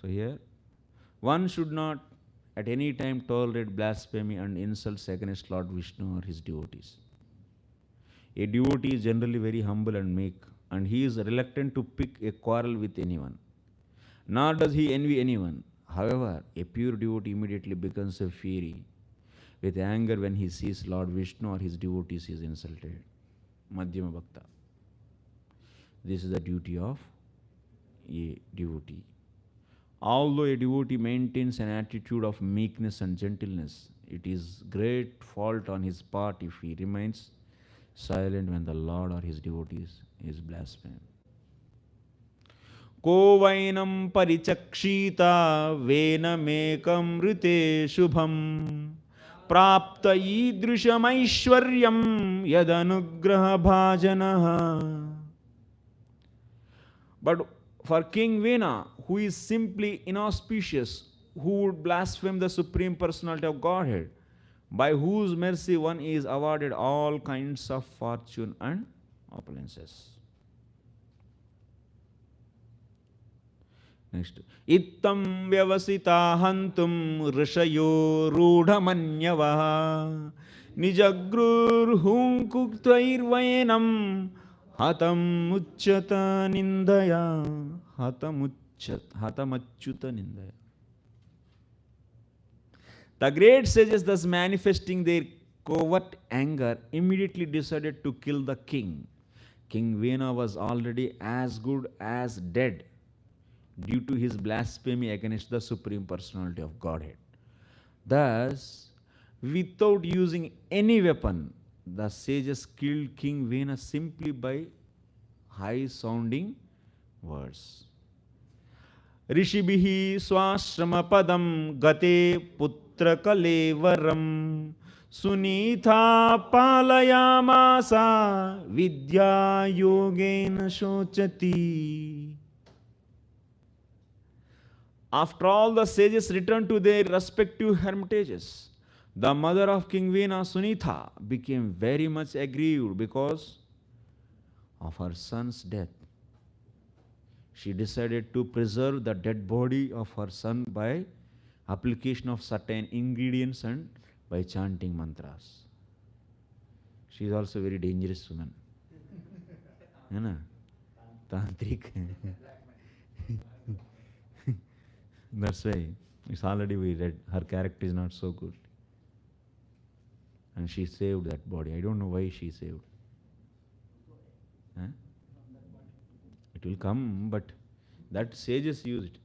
So here, one should not at any time tolerate blasphemy and insults against Lord Vishnu or his devotees. A devotee is generally very humble and meek, and he is reluctant to pick a quarrel with anyone. Nor does he envy anyone. However, a pure devotee immediately becomes a fury with anger when he sees Lord Vishnu or his devotees is insulted. Madhyama Bhakta. This is the duty of a devotee. Although a devotee maintains an attitude of meekness and gentleness, it is great fault on his part if he remains silent when the Lord or his devotees is blasphemed. Ko vainam parichakshita venamekam rite shubham prapta idrisham aishwaryam yadanugraha bhajanaha. But for King Venu, who is simply inauspicious, who would blaspheme the Supreme Personality of Godhead, by whose mercy one is awarded all kinds of fortune and opulences. Next. Ittam vyavasita hantum rishayo rudhamanyavaha nijagrur hunkuktairvainam hatam uchyata nindaya hatamachyuta nindaya. The great sages, thus manifesting their covert anger, immediately decided to kill the king. King Venu was already as good as dead due to his blasphemy against the Supreme Personality of Godhead. Thus, without using any weapon, the sages killed King Venu simply by high-sounding words. Rishibhihi swashramapadam gate putra kalevaram sunitha palayamasa vidya yogena shochati. After all the sages returned to their respective hermitages, the mother of King Venu, Sunitha, became very much aggrieved because of her son's death. She decided to preserve the dead body of her son by application of certain ingredients and by chanting mantras. She is also a very dangerous woman. Tantric. That's why it's already we read. Her character is not so good. And she saved that body. I don't know why she saved. It will come, but that sages used.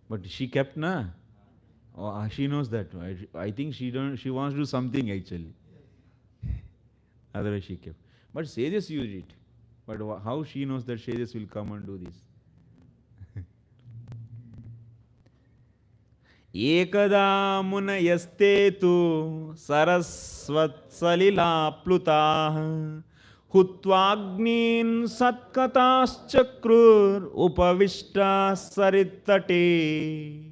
But she kept, na? Oh, she knows that. I think she wants to do something actually. Otherwise she kept. But sages used it. But how she knows that sages will come and do this? Ekada munayaste tu sarasvat salila plutah hutvagnin satkatas chakrur upavishta saritate.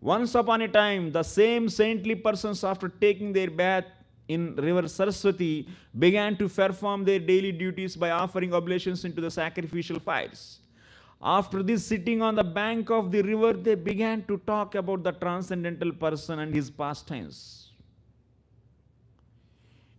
Once upon a time, the same saintly persons, after taking their bath in river Saraswati, began to perform their daily duties by offering oblations into the sacrificial fires. After this, sitting on the bank of the river, they began to talk about the transcendental person and his pastimes.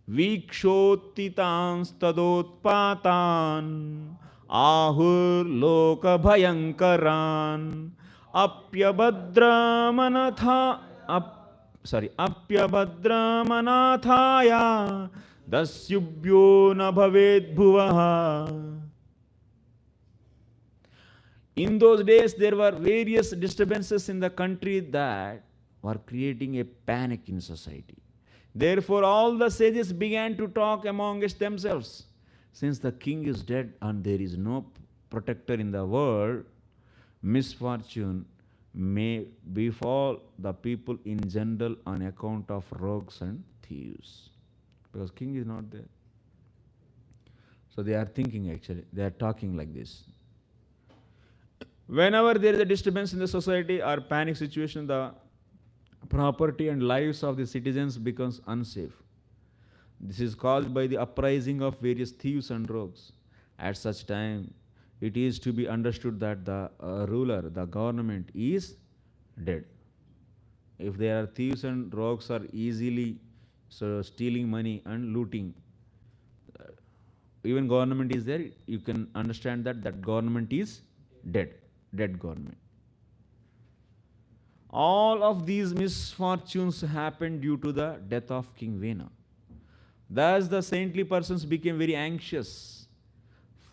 Vikshotitans tadotpatan ahur loka bhayankaran apyabhadramanataya dasyubhyo na bhaved bhuvaha. In those days, there were various disturbances in the country that were creating a panic in society. Therefore, all the sages began to talk amongst themselves. Since the king is dead and there is no protector in the world, misfortune may befall the people in general on account of rogues and thieves. Because king is not there. So they are thinking actually, they are talking like this. Whenever there is a disturbance in the society or panic situation, the property and lives of the citizens becomes unsafe. This is caused by the uprising of various thieves and rogues. At such time, it is to be understood that the ruler, the government, is dead. If there are thieves and rogues are easily stealing money and looting, even government is there, you can understand that that government is dead. Dead government. All of these misfortunes happened due to the death of King Venu. Thus the saintly persons became very anxious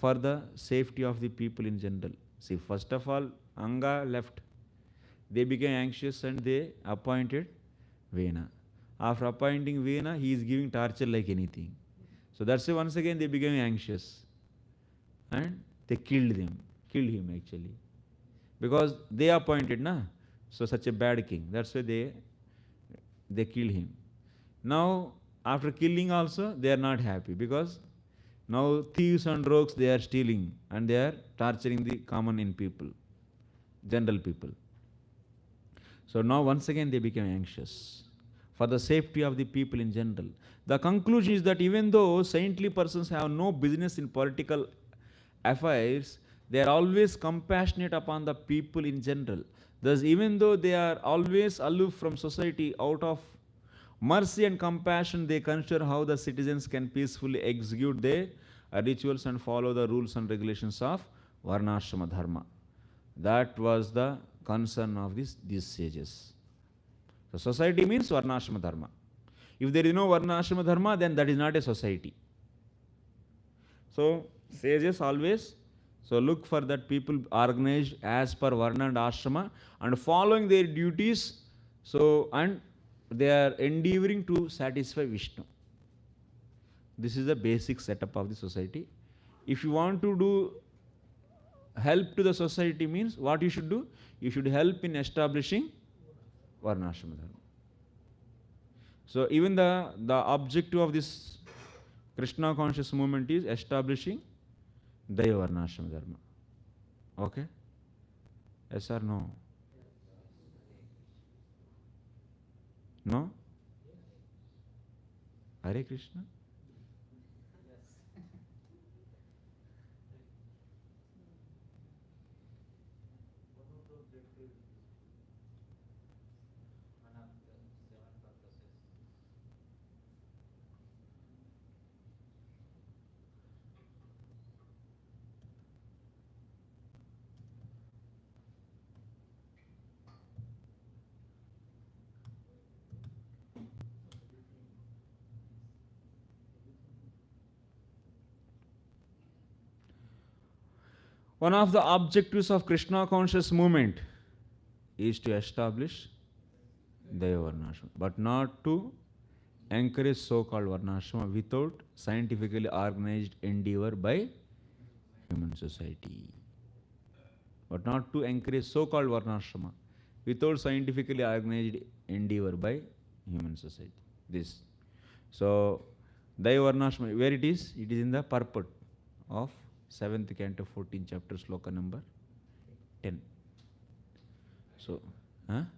for the safety of the people in general. See, first of all, Anga left. They became anxious and they appointed Venu. After appointing Venu, he is giving torture like anything. So that's why once again they became anxious. And they killed him actually. Because they appointed, na? So such a bad king. That's why they killed him. Now, after killing also, they are not happy because now thieves and rogues, they are stealing and they are torturing the common people, general people. So now once again they became anxious for the safety of the people in general. The conclusion is that even though saintly persons have no business in political affairs, They are always compassionate upon the people in general. Thus, even though they are always aloof from society, out of mercy and compassion, they consider how the citizens can peacefully execute their rituals and follow the rules and regulations of Varnashrama Dharma. That was the concern of these sages. So, society means Varnashrama Dharma. If there is no Varnashrama Dharma, then that is not a society. So, sages always look for that people organized as per Varna and Ashrama and following their duties. So, and they are endeavoring to satisfy Vishnu. This is the basic setup of the society. If you want to do help to the society, means what you should do? You should help in establishing Varnashrama Dharma. So, even the objective of this Krishna conscious movement is establishing Daiva Varnashrama Dharma. Okay? Yes or no? No? Hare Krishna? One of the objectives of Krishna conscious movement is to establish Daiva Varnashrama, but not to encourage so-called Varnashrama without scientifically organized endeavor by human society. But not to encourage so-called Varnashrama without scientifically organized endeavor by human society. This. So, Daiva Varnashrama, where it is? It is in the purport of 7th canto, 14th chapter, sloka number 10. So, ideal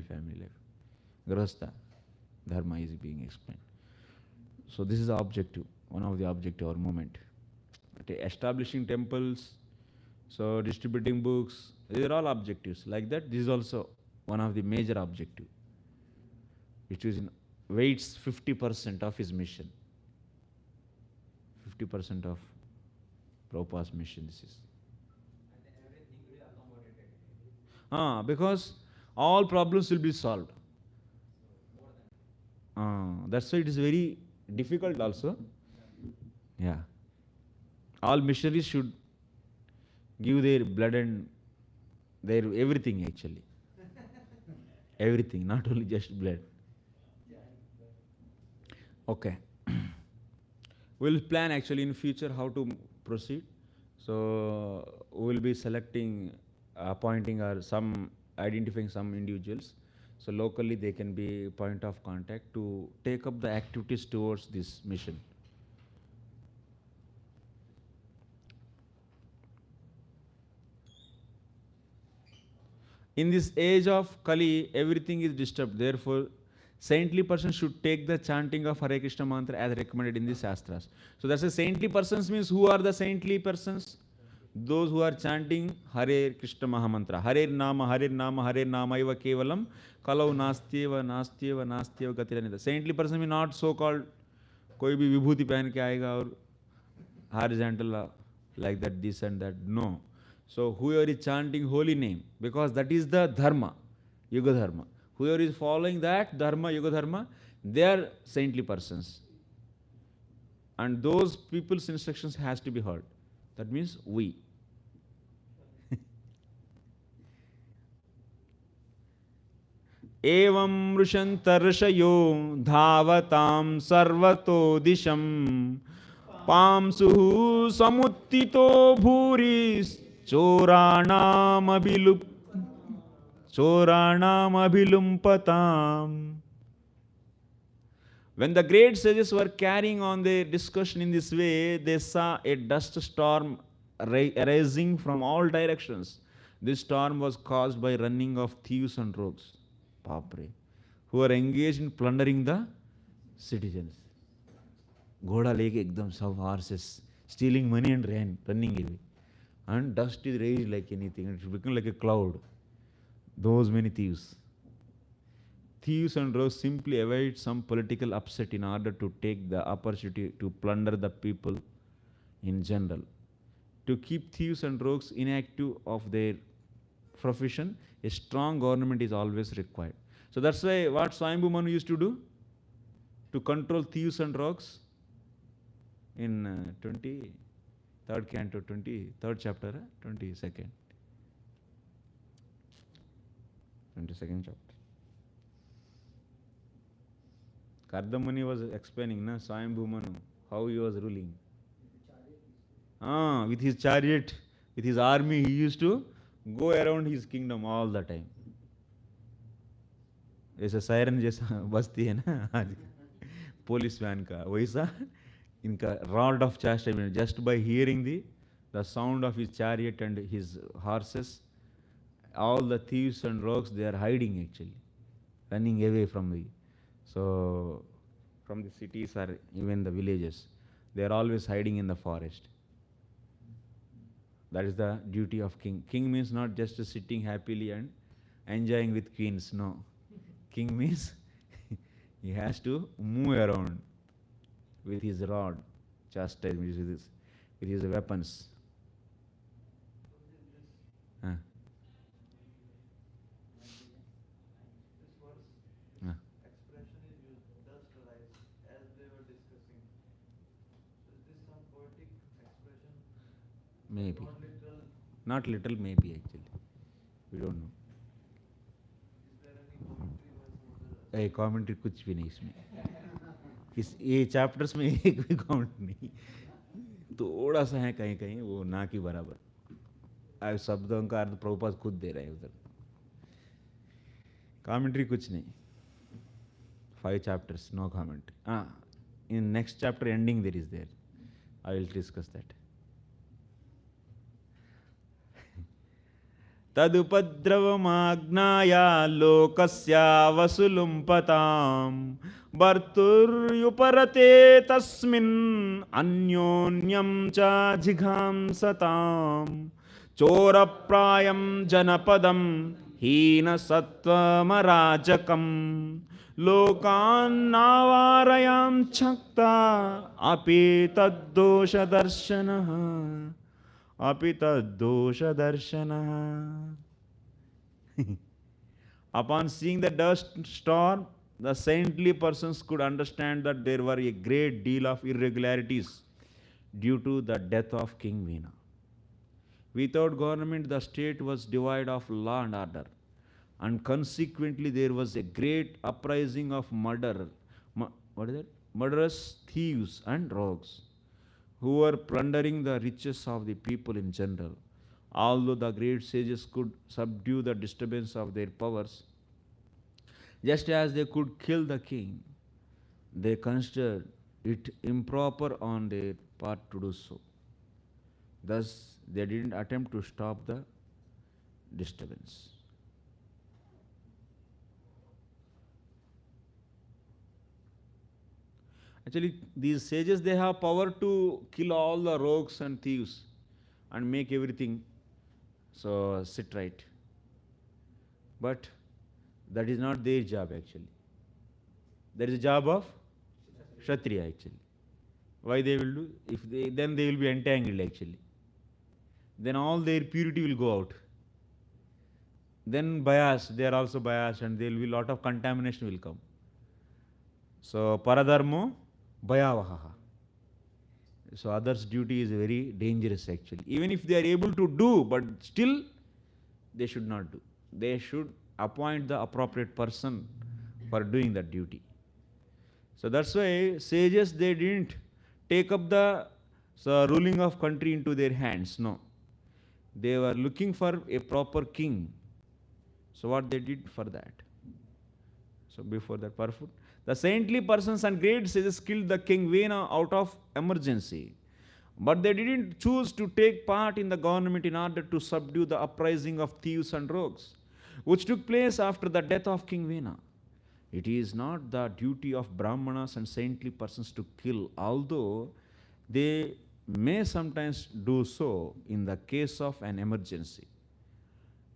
family life. Grahastha Dharma is being explained. So, this is the objective, one of the objective of our movement. Establishing temples, so distributing books, these are all objectives. Like that, this is also one of the major objective, which is weights 50% of his mission. 50% of Prabhupada's mission this is. Because all problems will be solved. That's why it is very difficult also. Yeah. All missionaries should give their blood and their everything actually. Everything, not only just blood. Okay. We'll plan actually in future how to proceed. So we will be selecting, appointing or identifying some individuals. So locally they can be point of contact to take up the activities towards this mission. In this age of Kali, everything is disturbed. Therefore, saintly person should take the chanting of Hare Krishna mantra as recommended in the Shastras. So that's a saintly persons means who are the saintly persons? Those who are chanting Hare Krishna Mahamantra. Hare Nama, Hare Nama, Hare Nama Iva Kevalam, Kalau Nastyeva, Nastyeva, Nastyeva Gatiranida. Saintly person means not so called koi bhi vibhuti pehen ke aayega aur horizontal like that, this and that. No. So whoever is chanting holy name, because that is the dharma, yuga dharma. Whoever is following that dharma, yuga dharma, they are saintly persons. And those people's instructions has to be heard. That means we. Evam rushantarashayo dhavatam sarvato disham pamsuhu samuttito bhuris choranam abhilumpatam. When the great sages were carrying on their discussion in this way, they saw a dust storm arising from all directions. This storm was caused by running of thieves and rogues, who were engaged in plundering the citizens. Ghoda leke ekdam sab horses stealing money and running away. And dust is raised like anything, and it becomes like a cloud. Those many thieves. Thieves and rogues simply avoid some political upset in order to take the opportunity to plunder the people in general. To keep thieves and rogues inactive of their profession, a strong government is always required. So that's why what Swayambhu Manu used to do to control thieves and rogues in 23rd canto, 23rd chapter, 22nd. 22nd chapter. Kardamuni was explaining, na, Swayambhu Manu, how he was ruling. With his chariot, with his army, he used to go around his kingdom all the time. ऐसा siren जैसा बजती है ना आज police van का, वैसा इनका rod of chastisement. Just by hearing the sound of his chariot and his horses, all the thieves and rogues, they are hiding actually, running away from the cities or even the villages. They are always hiding in the forest. That is the duty of king. King means not just sitting happily and enjoying with queens, no. King means he has to move around with his rod, chastisement, with his weapons. Expression is used, dust rise, as they were discussing. So is this some poetic expression? Maybe. Not literal. Not literal, maybe actually. We don't know. Is there any commentary by some other? Commentary कुछ भी नहीं इसमें, ये chapters में एक भी comment नहीं, थोड़ा सा है कहीं कहीं, वो ना की बराबर। शब्दों का अर्थ प्रभुपाद खुद दे रहे हैं उधर, कमेंट्री कुछ नहीं। 5 chapters, no commentary. In next chapter ending there is there. I will discuss that. तदुपद्रवमाज्ञाया लोकस्या वसुलुम्पताम् भर्तुर्युपरते तस्मिन् अन्योन्यं च जिघांसताम् चोरप्रायं जनपदं हीनसत्त्वमराजकम् लोकान्नावारयां छक्ता अपि तद्दोषदर्शनः Upon seeing the dust storm, the saintly persons could understand that there were a great deal of irregularities due to the death of King Venu. Without government, the state was devoid of law and order, and consequently there was a great uprising of murderous thieves and rogues, who were plundering the riches of the people in general. Although the great sages could subdue the disturbance of their powers, just as they could kill the king, they considered it improper on their part to do so. Thus, they didn't attempt to stop the disturbance. Actually, these sages, they have power to kill all the rogues and thieves and make everything so sit right. But that is not their job actually. That is the job of Kshatriya actually. Why they will do? Then they will be entangled actually. Then all their purity will go out. Then bias, they are also biased, and there will be a lot of contamination will come. So paradharmo bhayavaha. So others' duty is very dangerous actually. Even if they are able to do, but still they should not do. They should appoint the appropriate person for doing that duty. So that's why sages, they didn't take up the ruling of country into their hands. No. They were looking for a proper king. So what they did for that? So before that, perfect. The saintly persons and great sages killed the king Venu out of emergency. But they didn't choose to take part in the government in order to subdue the uprising of thieves and rogues, which took place after the death of King Venu. It is not the duty of Brahmanas and saintly persons to kill, although they may sometimes do so in the case of an emergency.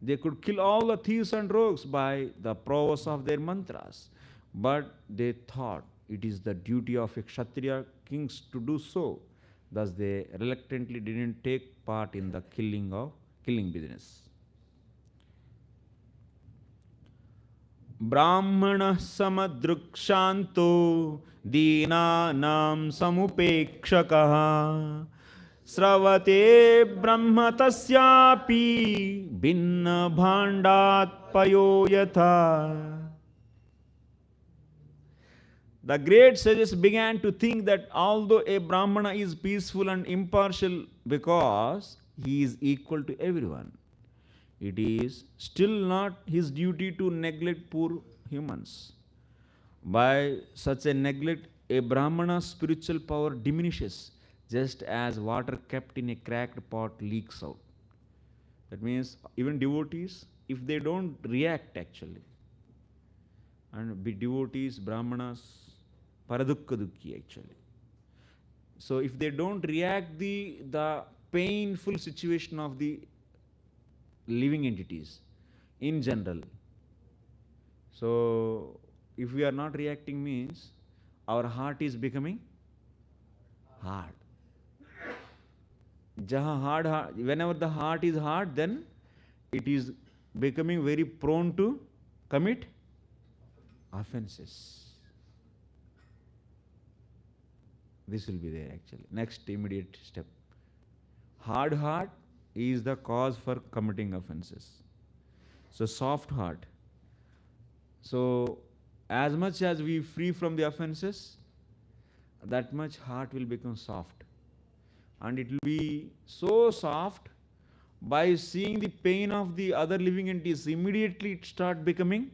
They could kill all the thieves and rogues by the prowess of their mantras, but they thought it is the duty of a Kshatriya kings to do so. Thus they reluctantly didn't take part in the killing business. Brahmana samadrukshanto deenanam samupekshakaha Sravate brahma tasyapi binna bhandat payo yatha. The great sages began to think that although a Brahmana is peaceful and impartial because he is equal to everyone, it is still not his duty to neglect poor humans. By such a neglect, a Brahmana's spiritual power diminishes, just as water kept in a cracked pot leaks out. That means even devotees, if they don't react actually, and be devotees, Brahmanas, paradukka dukki actually. So if they don't react the painful situation of the living entities in general, so if we are not reacting means our heart is becoming hard. Whenever the heart is hard, then it is becoming very prone to commit offenses. This will be there actually. Next immediate step. Hard heart is the cause for committing offenses. So soft heart. So as much as we free from the offenses, that much heart will become soft. And it will be so soft, by seeing the pain of the other living entities, immediately it start becoming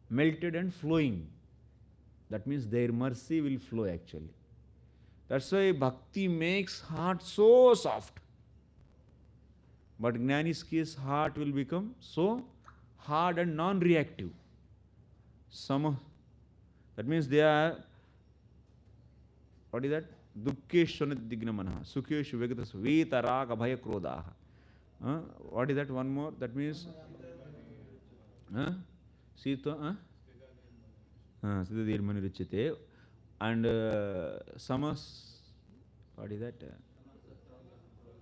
melted and flowing. That means their mercy will flow actually. That's why bhakti makes heart so soft. But Jnani's case, heart will become so hard and non-reactive. That means they are, what is that? Dukkeshwanadighna manaha, sukheshu vegatas veta raga bhaya krodaha. What is that? One more. That means Sita Siddhadirmani Ruchite and Samas, what is that?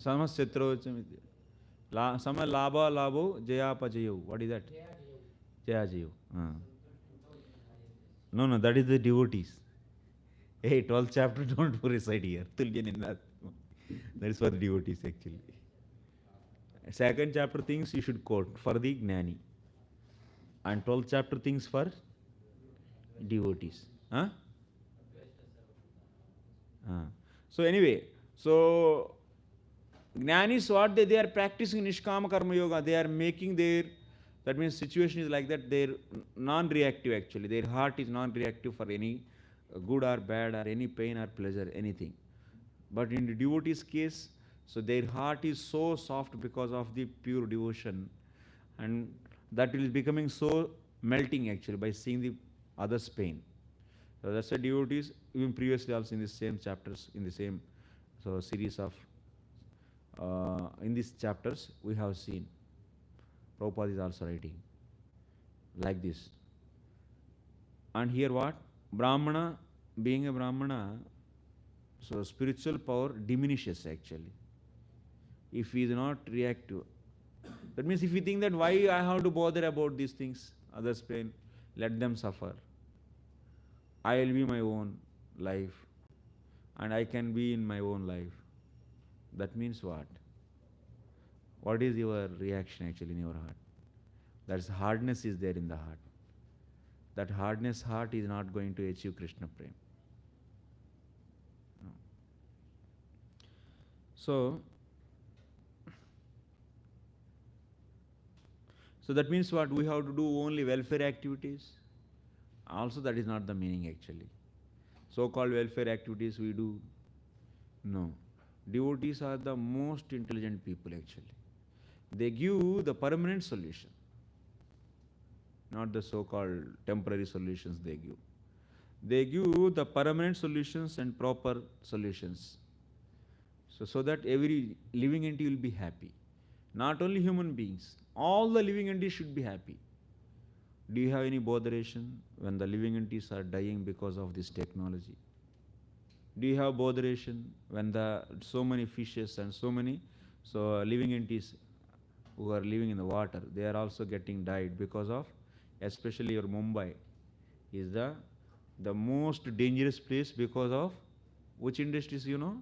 Samas Setrocham Sama Laba Labo Jaya Pajayu. What is that? Jaya Jayu. No, that is the devotees. Hey, 12th chapter, don't recite here. That is for the devotees actually. Second chapter things you should quote for the Gnani. And 12th chapter things for devotees. So anyway, so Jnanis, what they are practicing Nishkama Karma Yoga, they are making their, that means situation is like that, they're non-reactive actually. Their heart is non-reactive for any good or bad or any pain or pleasure, anything. But in the devotee's case, so their heart is so soft because of the pure devotion, and that is becoming so melting actually by seeing the other's pain. So that's why devotees, even previously also in the same chapters, in the same series of, in these chapters we have seen, Prabhupada is also writing like this. And here what? Brahmana, being a Brahmana, so spiritual power diminishes actually, if he is not reactive. That means if you think that why I have to bother about these things, others' pain, let them suffer. I will be my own life and I can be in my own life. That means what? What is your reaction actually in your heart? That hardness is there in the heart. That hardness heart is not going to achieve Krishna Prem. No. So that means what? We have to do only welfare activities. Also that is not the meaning actually. So-called welfare activities we do. No. Devotees are the most intelligent people actually. They give the permanent solution, not the so-called temporary solutions they give. They give the permanent solutions and proper solutions. So that every living entity will be happy. Not only human beings, all the living entities should be happy. Do you have any botheration when the living entities are dying because of this technology? Do you have botheration when the so many fishes and so many living entities who are living in the water, they are also getting died because of, especially your Mumbai is the most dangerous place because of which industries you know?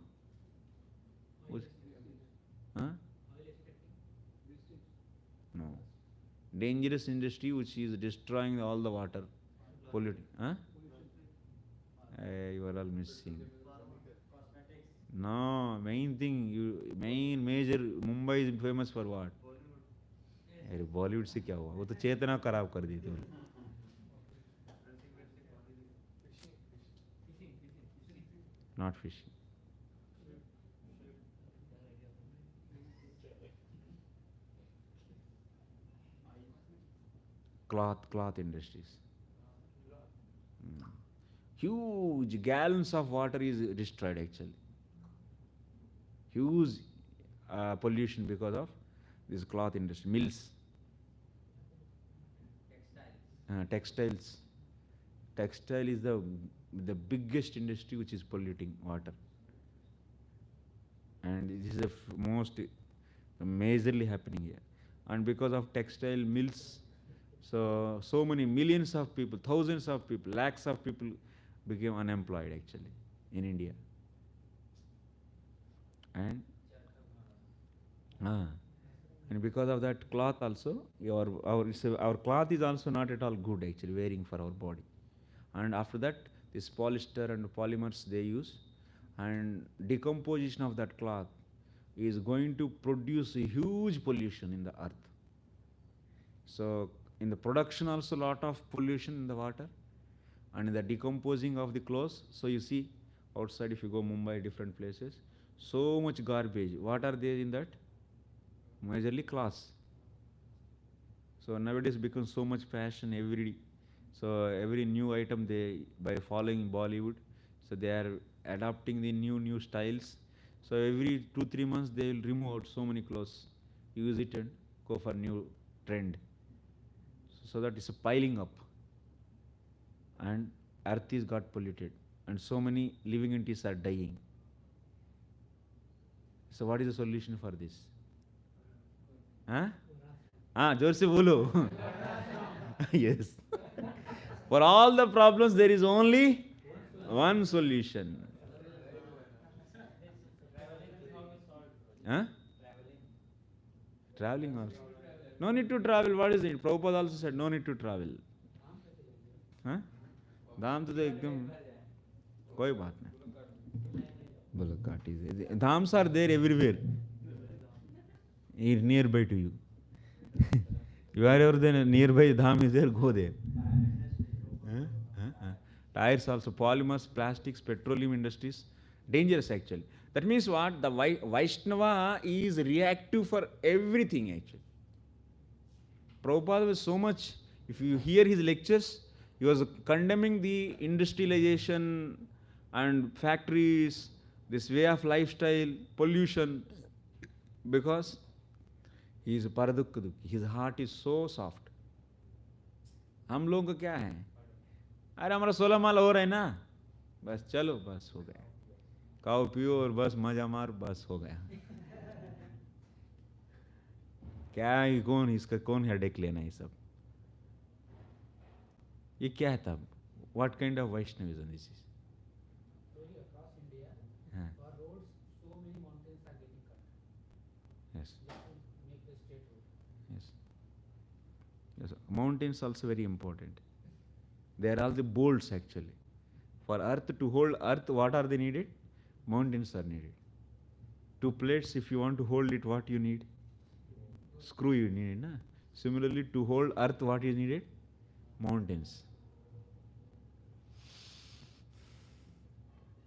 Which? Huh? No. Dangerous industry which is destroying all the water, polluting. Huh? You are all missing. No, main thing, main major, Mumbai is famous for what? अरे बॉलीवुड से क्या हुआ? वो तो चेतना खराब कर दी तुमने. Not fishing. Cloth industries. Huge gallons of water is destroyed actually. Huge pollution because of this cloth industry. Mills. Textiles. Textile is the biggest industry which is polluting water. And this is the most majorly happening here. And because of textile mills, so many millions of people, thousands of people, lakhs of people became unemployed actually in India. And because of that cloth also, our cloth is also not at all good actually wearing for our body. And after that, this polyester and polymers they use, and decomposition of that cloth is going to produce a huge pollution in the earth. So in the production also lot of pollution in the water, and in the decomposing of the clothes. So you see outside if you go Mumbai, different places, so much garbage. What are there in that? Majorly cloths. So nowadays becomes so much fashion every new item by following Bollywood, so they are adopting the new styles. So every 2-3 months they will remove out so many clothes, use it and go for new trend. So that is a piling up, and earth is got polluted, and so many living entities are dying. So what is the solution for this? जोर से बोलो. Yes. For all the problems there is only one solution. Traveling also. No need to travel. What is it? Prabhupada also said no need to travel. धाम तो एकदम कोई बात नहीं. Bullock is dhams are there everywhere. Nearby to you. You are ever then nearby dham is there, go there. Tires also, polymers, plastics, petroleum industries, dangerous actually. That means what? The Vaishnava is reactive for everything actually. Prabhupada was so much, if you hear his lectures, he was condemning the industrialization and factories, this way of lifestyle, pollution, because he is paradukka, his heart is so soft. हम लोगों का क्या है? अरे हमारा 16 माल हो रहा है ना, बस चलो बस हो गया, खाओ पियो और बस मजा मार, बस हो गया. क्या है इसका कौन हेडेक लेना है सब? ये क्या है तब? What kind of Vaishnavism this is? Across India, for roads, so many mountains are getting cut. Yes. Just to make the state road. Yes. Mountains also very important. They are all the bolts actually. For earth to hold earth, what are they needed? Mountains are needed. 2 plates, if you want to hold it, what you need? Screw you need, na? Similarly, to hold earth, what is needed? Mountains.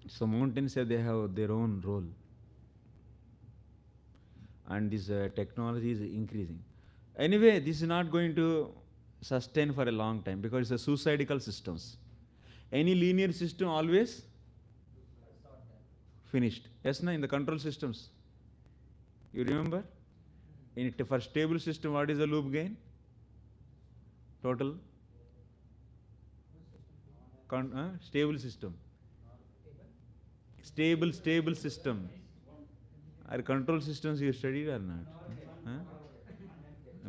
So mountains, they have their own role. And this technology is increasing. Anyway, this is not going to sustain for a long time because it's a suicidal systems. Any linear system always finished. Yes, no, in the control systems. You remember? For stable system, what is the loop gain? Total? Stable system. Stable system. Are control systems you studied or not? Huh?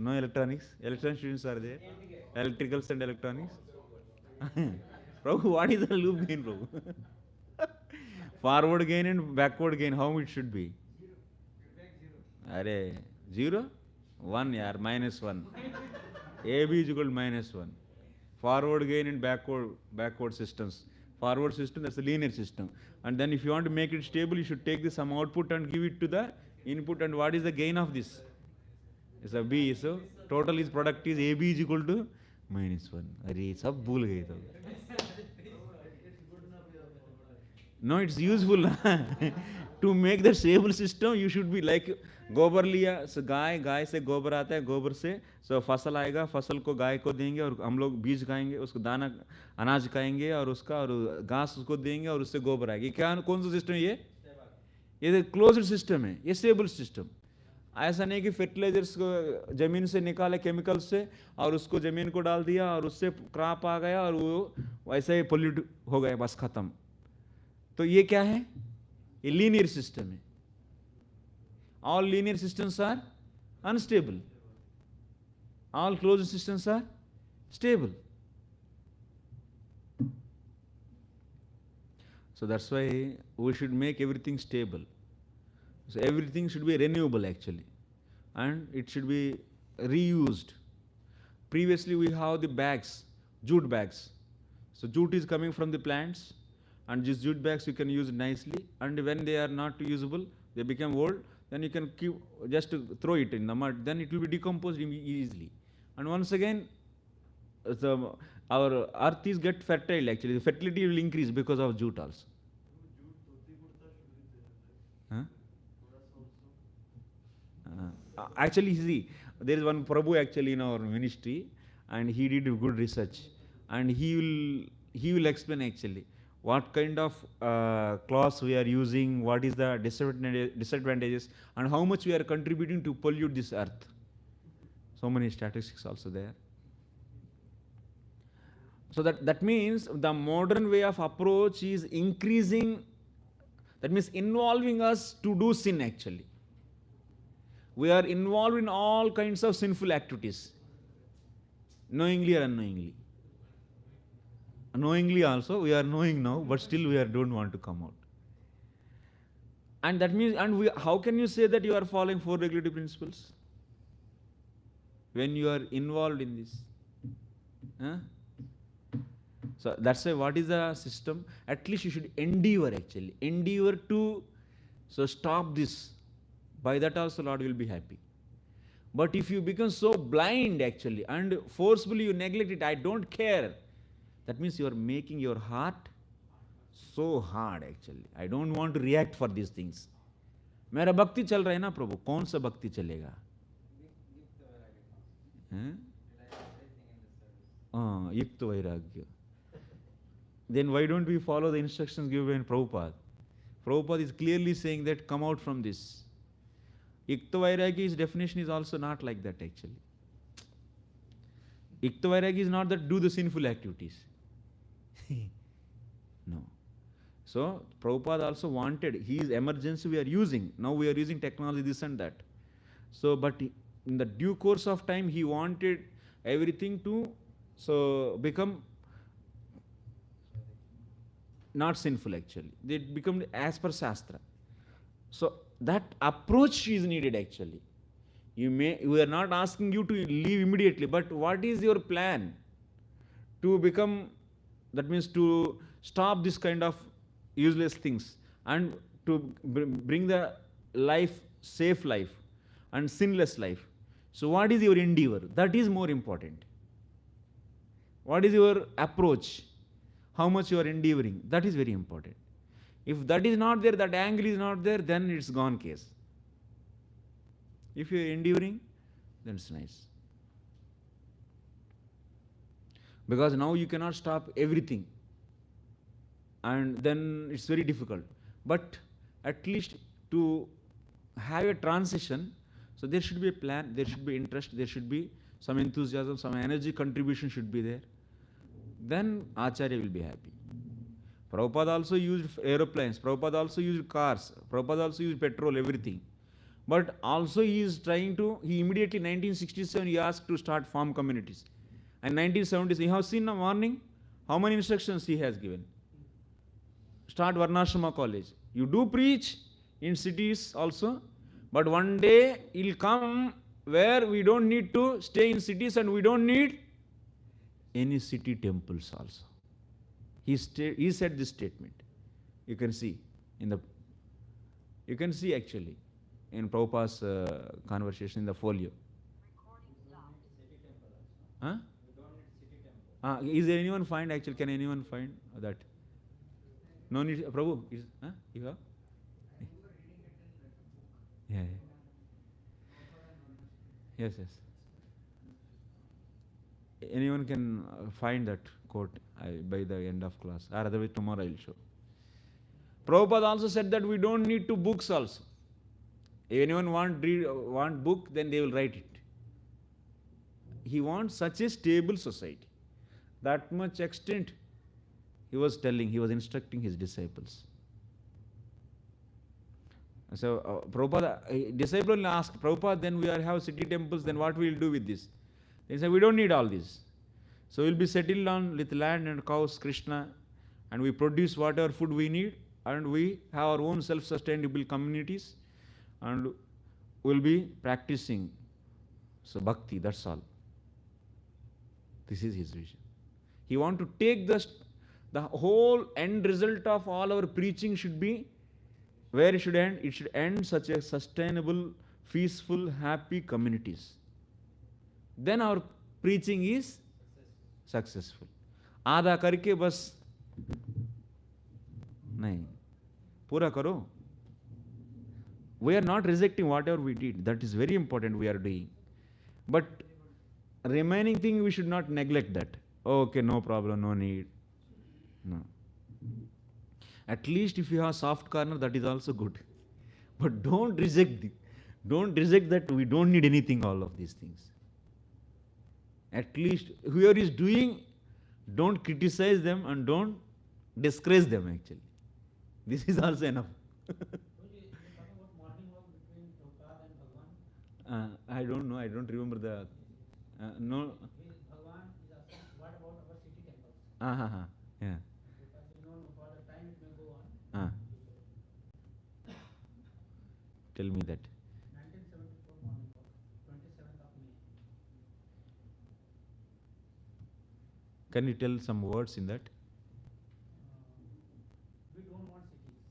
No electronics? Electronic students are there? Electricals and electronics? Prabhu, what is the loop gain, Prabhu? Forward gain and backward gain, how it should be? Are 0? 1, yeah, -1. AB is equal to -1. Forward gain and backward systems. Forward system, that's a linear system. And then if you want to make it stable, you should take this some output and give it to the input. And what is the gain of this? It's a B. So total is product is AB is equal to -1. Arey, sab bhul gaye to. No, it's useful. To make the stable system, you should be like गोबर लिया, so गाय से गोबर आता है, गोबर से so फसल आएगा, फसल को गाय को देंगे और हम लोग बीज खाएंगे, उसको दाना अनाज खाएंगे और उसका और घास उसको देंगे और उससे गोबर आएगी. क्या कौन सा सिस्टम है ये क्लोज्ड सिस्टम है, ये स्टेबल सिस्टम. ऐसा नहीं कि फर्टिलाइजर्स को जमीन से निकाले केमिकल से और उसको जमीन को डाल दिया और उससे क्रॉप आ गया और वो वैसे ही पोल्यूट हो गया, बस खत्म. तो ये क्या है? ये लीनियर सिस्टम है. All linear systems are unstable. All closed systems are stable. So that's why we should make everything stable. So everything should be renewable actually, and it should be reused. Previously we have the bags, jute bags. So jute is coming from the plants, and these jute bags you can use nicely, and when they are not usable, they become old, then you can just throw it in the mud, then it will be decomposed easily. And once again, our earth is get fertile actually. The fertility will increase because of jute also. Huh? Actually, see, there is one Prabhu actually in our ministry, and he did good research, and he will explain actually what kind of cloths we are using, what is the disadvantages, and how much we are contributing to pollute this earth. So many statistics also there. So that means the modern way of approach is increasing, that means involving us to do sin actually. We are involved in all kinds of sinful activities, knowingly or unknowingly. Knowingly also, we are knowing now, but still we don't want to come out. And that means, how can you say that you are following 4 regulative principles when you are involved in this? Huh? So that's why what is the system? At least you should endeavor to stop this. By that also Lord will be happy. But if you become so blind actually and forcefully you neglect it, I don't care, that means you are making your heart so hard actually. I don't want to react for these things. मेरा भक्ति चल रहा है ना प्रभु, कौन सा भक्ति चलेगा? युक्त वैराग्य. Then why don't we follow the instructions given by Prabhupada? Prabhupada is clearly saying that come out from this. Yukta Vairagya's definition is also not like that actually. Yukta Vairagya is not that do the sinful activities. No. So Prabhupada also wanted, his emergency we are using. Now we are using technology, this and that. So, but in the due course of time, he wanted everything to become not sinful actually. They become as per Shastra. So that approach is needed actually. We are not asking you to leave immediately, but what is your plan to become, that means to stop this kind of useless things and to bring the life, safe life and sinless life. So what is your endeavor? That is more important. What is your approach? How much you are endeavoring? That is very important. If that is not there, that angle is not there, then it's gone case. If you are endeavoring, then it's nice. Because now you cannot stop everything, and then it's very difficult. But at least to have a transition. So there should be a plan, there should be interest, there should be some enthusiasm, some energy contribution should be there. Then Acharya will be happy. Prabhupada also used aeroplanes, Prabhupada also used cars, Prabhupada also used petrol, everything. But also he is trying to, he immediately 1967 he asked to start farm communities. And 1970s, you have seen in the morning how many instructions he has given. Start Varnashrama college. You do preach in cities also, but one day he'll come where we don't need to stay in cities and we don't need any city temples also. He said this statement. You can see actually in Prabhupada's conversation in the folio. Huh? Is there anyone find actually? Can anyone find that? No need. Prabhu, you have? Yeah. Yes. Anyone can find that quote by the end of class, or otherwise tomorrow I will show. Prabhupada also said that we don't need to books also. If anyone want book, then they will write it. He wants such a stable society. That much extent he was telling, he was instructing his disciples. So Prabhupada, disciple asked, Prabhupada, then we have city temples, then what we will do with this? They said, we don't need all this. So we'll be settled on with land and cows, Krishna, and we produce whatever food we need, and we have our own self-sustainable communities, and we'll be practicing. So bhakti, that's all. This is his vision. He wants to take the whole end result of all our preaching should be, where it should end? It should end such a sustainable, peaceful, happy communities. Then our preaching is successful. आधा करके बस नहीं, पूरा करो. We are not rejecting whatever we did. That is very important we are doing. But remaining thing we should not neglect that. Okay, no problem, no need. No. At least if you have soft corner, that is also good. But don't reject that we don't need anything, all of these things. At least whoever is doing, don't criticize them and don't discourage them actually. This is also enough. I don't know, I don't remember the... no. Bhagavan is asking, what about our city temples? Yeah. Because for the time it may go on. Tell me that. 1974 morning walk, 27th of May. Can you tell some words in that? We don't want cities.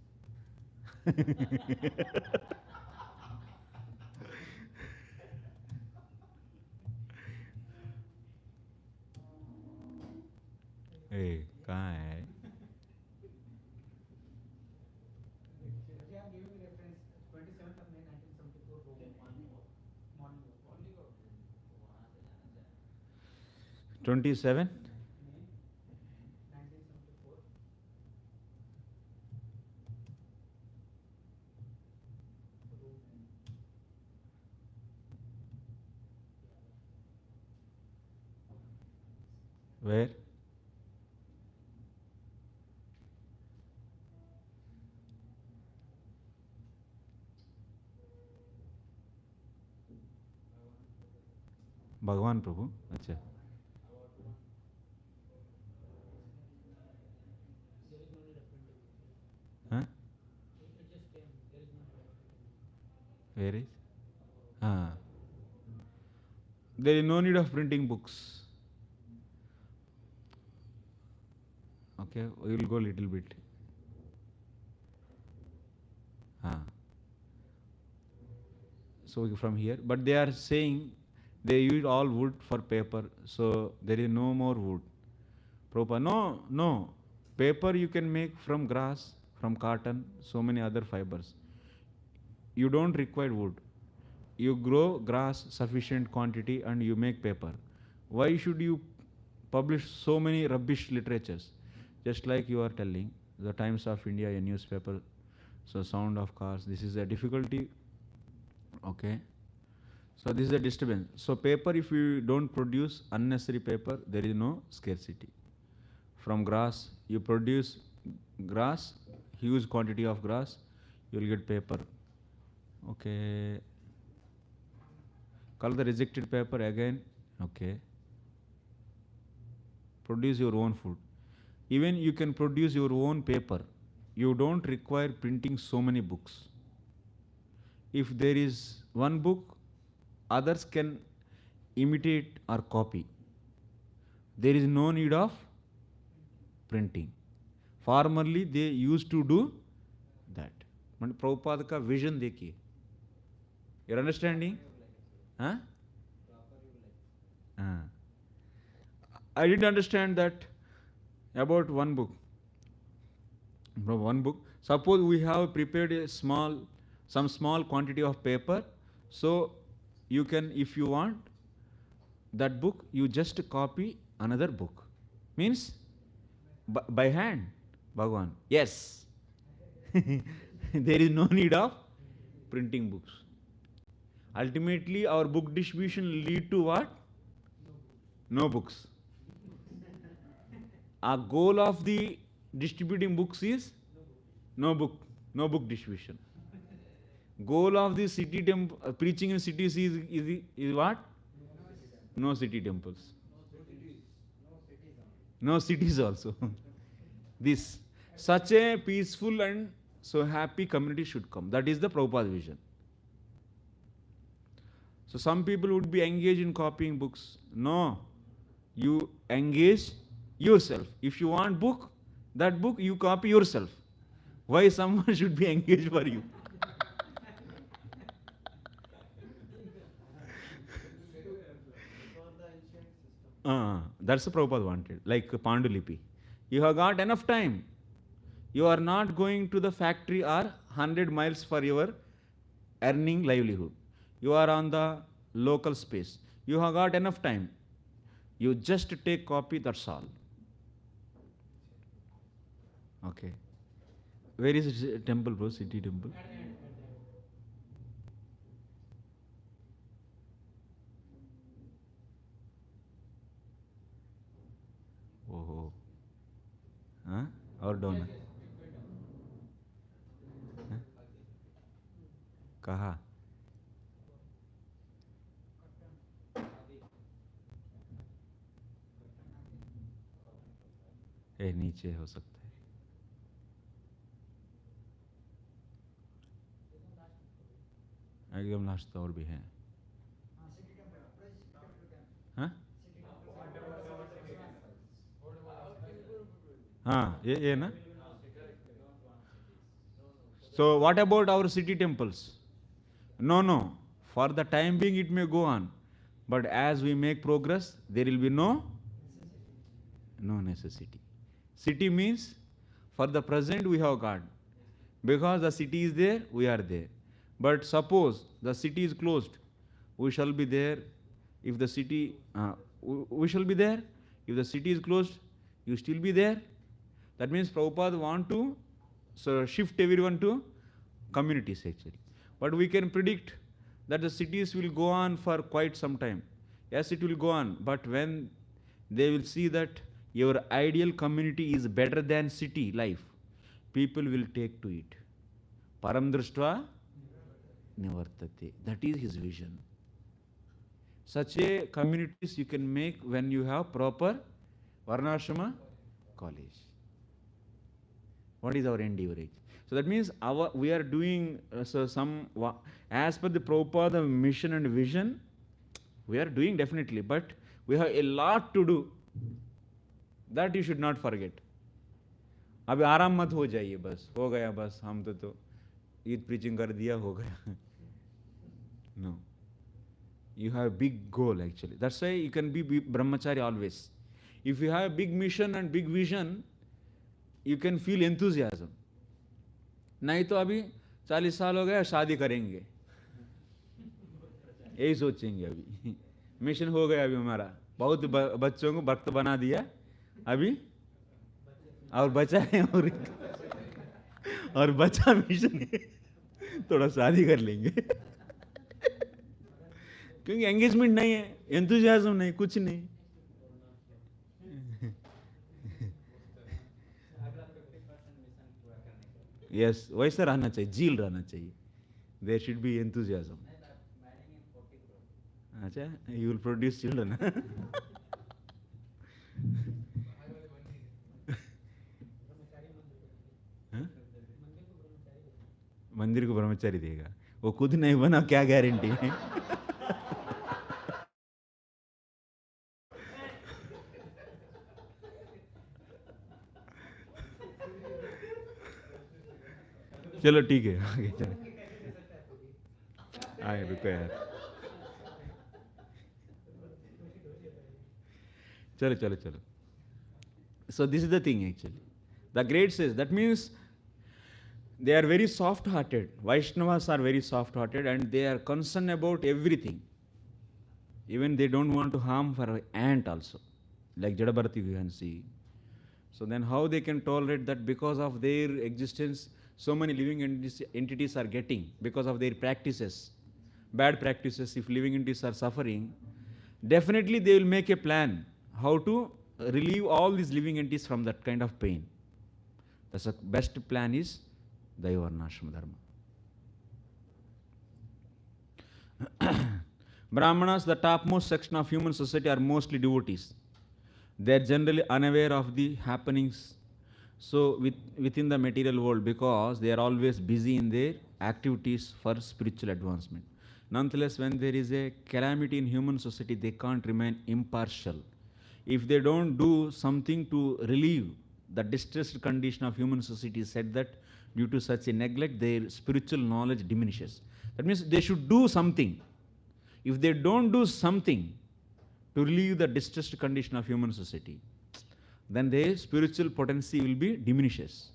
Hey, कहाँ है? They are giving reference 27th of May 1974 morning walk. 27? May 1974. Where? भगवान प्रभु. अच्छा. Huh? It just came. There is no need. Where is? There is no need of printing books. Okay, we will go a little bit. So from here, but they are saying they use all wood for paper, so there is no more wood. Prabhupada, no. Paper you can make from grass, from cotton, so many other fibers. You don't require wood. You grow grass sufficient quantity and you make paper. Why should you publish so many rubbish literatures? Just like you are telling, the Times of India, a newspaper, So sound of cars, this is a difficulty. Okay. So this is a disturbance. So paper, if you don't produce unnecessary paper, there is no scarcity. From grass, you produce grass, huge quantity of grass, you will get paper. Okay. Color the rejected paper again. Okay. Produce your own food. Even you can produce your own paper. You don't require printing so many books. If there is one book, others can imitate or copy. There is no need of printing. Formerly they used to do that. Prabhupada ka vision dekhiye. You're understanding? Huh? I didn't understand that about one book. From one book. Suppose we have prepared some small quantity of paper, so you can, if you want that book, you just copy another book. Means by hand, Bhagwan. Yes. There is no need of printing books. Ultimately, our book distribution lead to what? No books. Our goal of the distributing books is no book distribution. Goal of the city preaching in cities is what? No city temples. No cities also. This. Such a peaceful and so happy community should come. That is the Prabhupada vision. So some people would be engaged in copying books. No. You engage yourself. If you want book, that book you copy yourself. Why someone should be engaged for you? That's the Prabhupada wanted. Like Pandulipi. You have got enough time. You are not going to the factory or 100 miles for your earning livelihood. You are on the local space. You have got enough time. You just take copy, that's all. Okay. Where is the temple, bro? City temple? Oh. Huh? Or down? Huh? Kaha? नीचे हो सकता है एकदम last तो और भी है हाँ हाँ ये ना so what about our city temples? No, for the time being it may go on, but as we make progress there will be no necessity. City means for the present we have got, because the city is there, we are there. But suppose the city is closed, we shall be there. If the city, we shall be there. If the city is closed, you still be there. That means Prabhupada want to shift everyone to communities actually. But we can predict that the cities will go on for quite some time. Yes, it will go on, but when they will see that your ideal community is better than city life, people will take to it. Param drashtva nivartate. That is his vision. Such a communities you can make when you have proper Varnashrama college. What is our endeavor? So that means we are doing as per the Prabhupada mission and vision, we are doing definitely, but we have a lot to do. That you should not forget. अभी आराम मत हो जाइए बस हो गया बस हम तो ईद preaching कर दिया हो गया. No. You have a big goal actually. That's why you can be brahmachari always. If you have a big mission and big vision, you can feel enthusiasm. नहीं तो अभी 40 साल हो गया शादी करेंगे यही सोचेंगे अभी मिशन हो गया अभी हमारा बहुत बच्चों को भक्त बना दिया अभी और बचा है और बच्चा मिशन थोड़ा शादी कर लेंगे क्योंकि एंगेजमेंट नहीं है, एंथुजियाज्म नहीं, कुछ नहीं. यस, वैसा रहना चाहिए, जील रहना चाहिए. There should be enthusiasm. अच्छा, यू विल प्रोड्यूस चिल्ड्रन. मंदिर को ब्रह्मचारी देगा, वो खुद नहीं बना, क्या गारंटी है. चलो ठीक है, आगे चलो. आए रुको यार, चलो चलो चलो. So this is the thing actually. The great says, that means they are very soft-hearted. Vaishnavas are very soft-hearted and they are concerned about everything. Even they don't want to harm for an ant also, like Jadabharati you can see. So then how they can tolerate that because of their existence, so many living entities are getting, because of their practices, bad practices, if living entities are suffering, definitely they will make a plan how to relieve all these living entities from that kind of pain. The best plan is Daivarnashrama Dharma. Brahmanas, the topmost section of human society, are mostly devotees. They are generally unaware of the happenings within the material world because they are always busy in their activities for spiritual advancement. Nonetheless, when there is a calamity in human society, they can't remain impartial. If they don't do something to relieve the distressed condition of human society, said that due to such a neglect, their spiritual knowledge diminishes. That means they should do something. If they don't do something to relieve the distressed condition of human society, then their spiritual potency will be diminishes.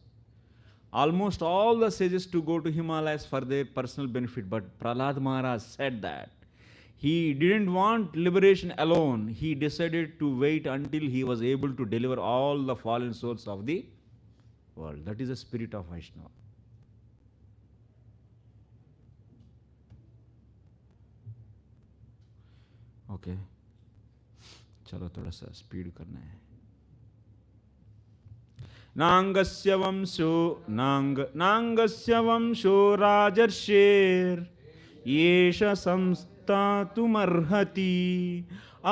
Almost all the sages to go to Himalayas for their personal benefit, but Prahlad Maharaj said that he didn't want liberation alone. He decided to wait until he was able to deliver all the fallen souls of the world. That is the spirit of Vaishnava. Okay. चलो थोड़ा सा speed करना है. नांगस्य वंशो राजर्षेर येष संस्थातुमर्हति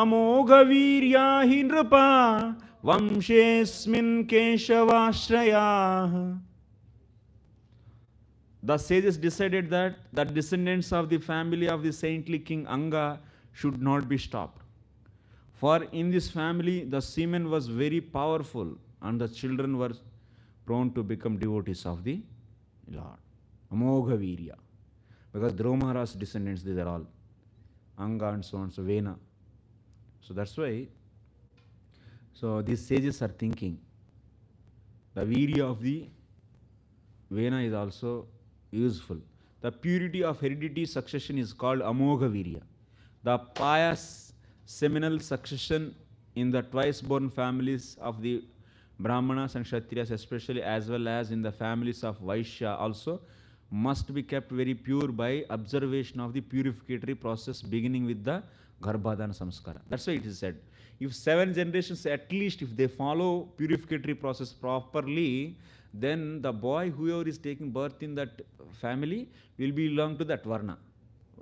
अमोघवीर्या हि नृपा वंशेऽस्मिन् केशवाश्रयाः. The sages decided that the descendants of the family of the saintly king Anga should not be stopped. For in this family the semen was very powerful and the children were prone to become devotees of the Lord. Amoghavirya. Because Dhruva Maharaj's descendants, these are all Anga and so on, so Vena. So that's why, so these sages are thinking, the Virya of the Vena is also useful. The purity of heredity succession is called Amoghavirya. The pious seminal succession in the twice-born families of the Brahmanas and Kshatriyas especially, as well as in the families of Vaishya also, must be kept very pure by observation of the purificatory process beginning with the Garbhadana Samskara. That's why it is said, if 7 generations at least, if they follow purificatory process properly, then the boy, whoever is taking birth in that family, will belong to that Varna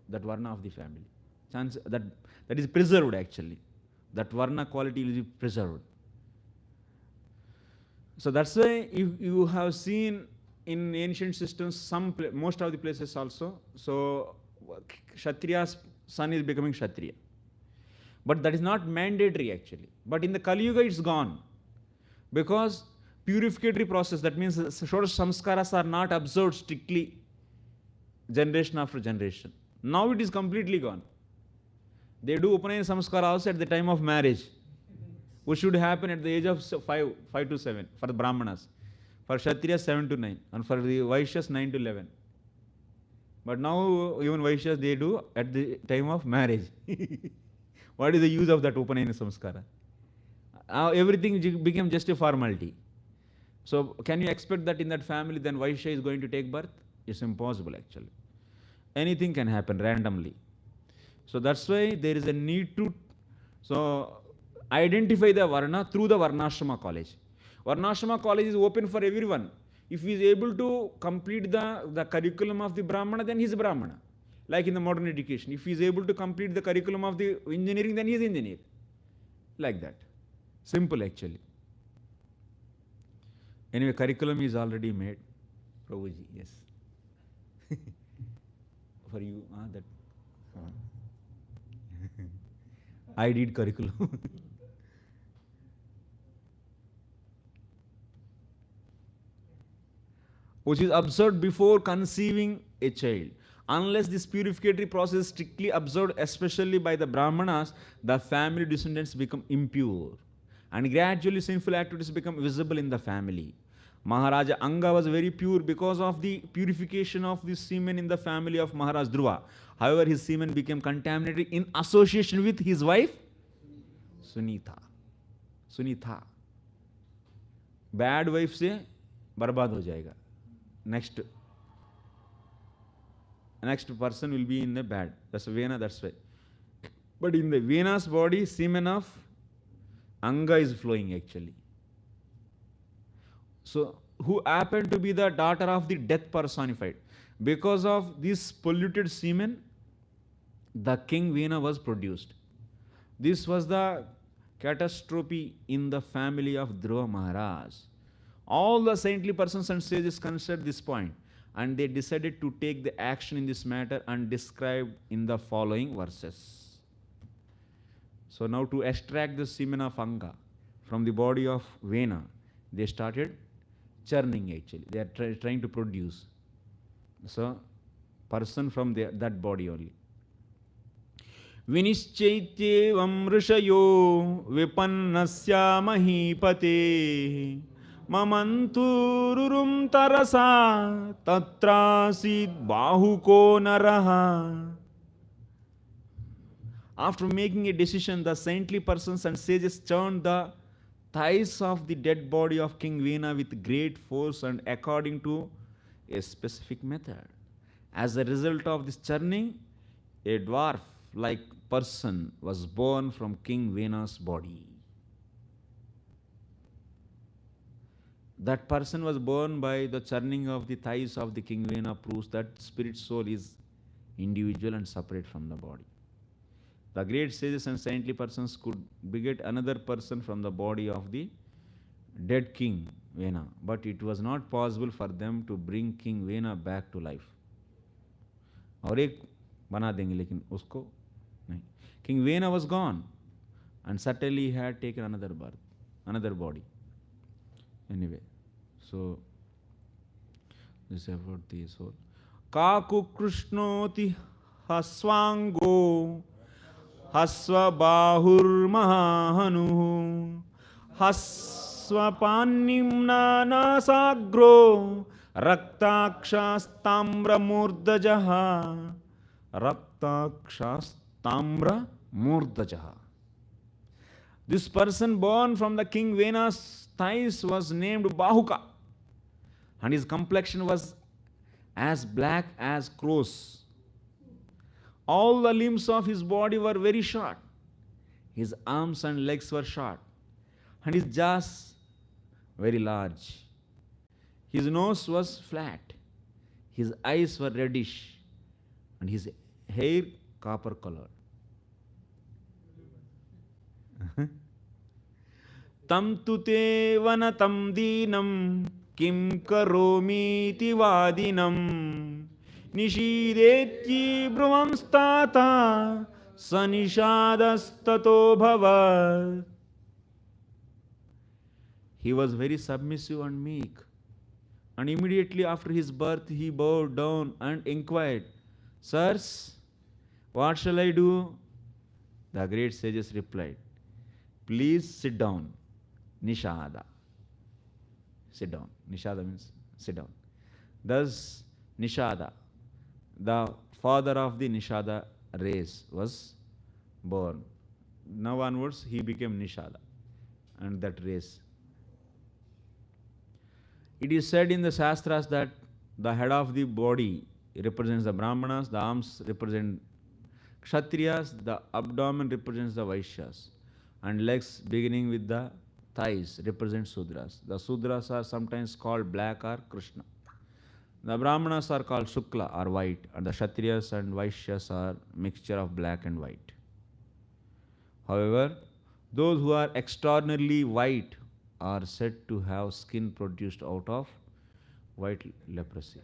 of the family. Chance that is preserved actually. That Varna quality will be preserved. So that's why you have seen in ancient systems, most of the places also, so Kshatriya's son is becoming Kshatriya. But that is not mandatory actually. But in the Kali Yuga it's gone. Because purificatory process, that means Shodash Samskaras are not observed strictly generation after generation. Now it is completely gone. They do Upanayana Samskara also at the time of marriage, which should happen at the age of 5 to 7 for the Brahmanas. For Kshatriyas 7 to 9 and for the Vaishyas 9 to 11. But now even Vaishyas they do at the time of marriage. What is the use of that Upanayana Samskara? Everything became just a formality. So can you expect that in that family then Vaishya is going to take birth? It's impossible actually. Anything can happen randomly. So that's why there is a need to identify the Varna through the Varnashrama college. Varnashrama college is open for everyone. If he is able to complete the curriculum of the Brahmana, then he is Brahmana. Like in the modern education. If he is able to complete the curriculum of the engineering, then he is engineer. Like that. Simple actually. Anyway, curriculum is already made. Prabhuji, yes. For you, that. I did curriculum. Which is observed before conceiving a child. Unless this purificatory process is strictly observed, especially by the Brahmanas, the family descendants become impure. And gradually sinful activities become visible in the family. Maharaja Anga was very pure because of the purification of the semen in the family of Maharaj Dhruva. However, his semen became contaminated in association with his wife Sunitha. Bad wife से बर्बाद हो जाएगा. Next person will be in the bad. That's Vena, that's why. But in the Vena's body, semen of Anga is flowing actually. So, who happened to be the daughter of the death personified. Because of this polluted semen, the king Vena was produced. This was the catastrophe in the family of Dhruva Maharaj. All the saintly persons and sages considered this point, and they decided to take the action in this matter and described in the following verses. So now to extract the semen of Anga from the body of Vena, they started churning actually. They are trying to produce. So person from that body only. Vinischaityevam rishayo vipannasya mahipate mamantururum tarasa tatrasid bahuko naraha. After making a decision, the saintly persons and sages churned the thighs of the dead body of King Vena with great force and according to a specific method. As a result of this churning, a dwarf-like person was born from King Vena's body. That person was born by the churning of the thighs of the King Vena proves that spirit soul is individual and separate from the body. The great sages and saintly persons could beget another person from the body of the dead King Vena, but it was not possible for them to bring King Vena back to life. और एक बना देंगे लेकिन उसको नहीं. King Vena was gone and certainly he had taken another birth, another body. Anyway, so this is about the soul. Kaku Krishnoti Haswango Hasva Bahur Mahahanu Haswapanimna Nasagro Raktakshastamra Murdajaha Raktakshastamra Murdajaha. This person born from the King Vena's thighs was named Bahuka, and his complexion was as black as crows. All the limbs of his body were very short. His arms and legs were short, and his jaws very large. His nose was flat. His eyes were reddish, and his hair copper colored. Tam tute vanatam dinam kim karomiti vadinam nishidetyi brahmamstata sanishadastato bhavat. He was very submissive and meek, and immediately after his birth he bowed down and inquired, "Sirs, what shall I do?" The great sages replied, "Please sit down." Nishada. Sit down. Nishada means sit down. Thus, Nishada, the father of the Nishada race, was born. Now onwards, he became Nishada and that race. It is said in the Shastras that the head of the body represents the Brahmanas, the arms represent Kshatriyas, the abdomen represents the Vaishyas, and legs beginning with the thighs represent Sudras. The Sudras are sometimes called black or Krishna. The Brahmanas are called Shukla or white, and the Kshatriyas and Vaishyas are mixture of black and white. However, those who are extraordinarily white are said to have skin produced out of white leprosy.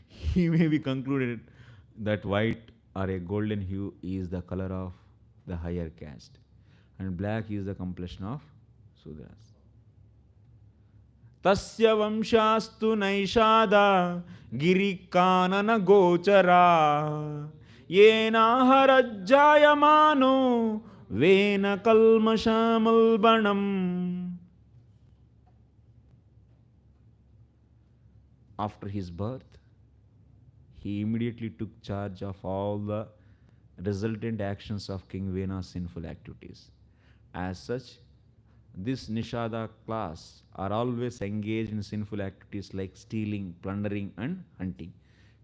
He may be concluded that white or a golden hue is the color of the higher caste, and black is the complexion of Sudras. Tasya vamshastu naishada girikanana gochara yena harajjayamano vena kalmashamalbanam. After his birth, he immediately took charge of all the resultant actions of King Vena's sinful activities. As such, this Nishada class are always engaged in sinful activities like stealing, plundering, and hunting.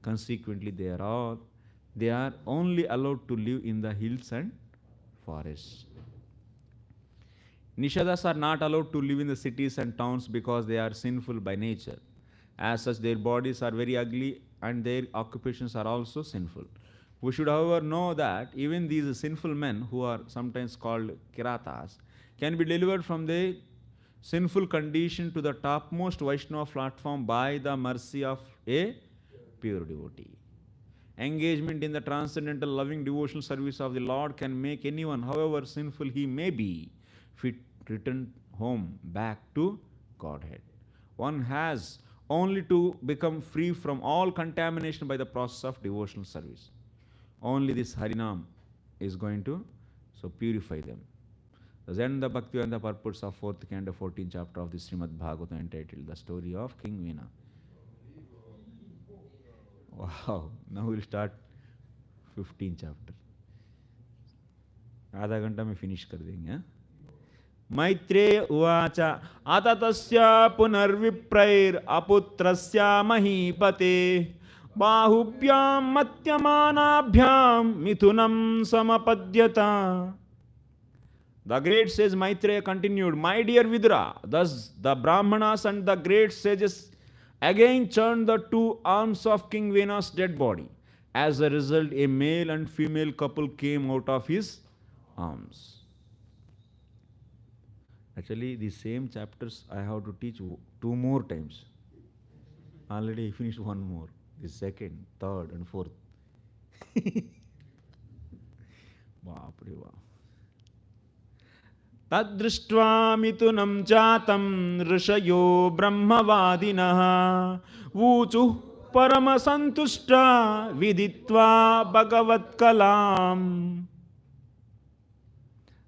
Consequently, they are only allowed to live in the hills and forests. Nishadas are not allowed to live in the cities and towns because they are sinful by nature. As such, their bodies are very ugly and their occupations are also sinful. We should, however, know that even these sinful men, who are sometimes called Kiratas, can be delivered from their sinful condition to the topmost Vaishnava platform by the mercy of a pure devotee. Engagement in the transcendental loving devotional service of the Lord can make anyone, however sinful he may be, fit return home back to Godhead. One has only to become free from all contamination by the process of devotional service. Only this Harinam is going to purify them. Then the Bhakti and the purports of 4th canto, 14th chapter of the Srimad Bhagavatam, entitled The Story of King Vena. Wow, now we'll start 15th chapter. आधा घंटा में finish कर देंगे. मैत्रेय उवाच आततस्य पुनर्विप्रैर अपुत्रस्य महीपते बाहुभ्यां मत्यमानाभ्यां मिथुनं समपद्यता. The great sage Maitreya continued, My dear Vidura, thus the Brahmanas and the great sages again churned the two arms of King Vena's dead body. As a result, a male and female couple came out of his arms. Actually, the same chapters I have to teach 2 more times. Already I finished 1 more. The 2nd, 3rd and 4th. Baapre baap. तदृष्ट्वा मिथुनं जातं ऋषयो ब्रह्मवादिनः ऊचुः परमसन्तुष्टा विदित्वा भगवत्कलाम्.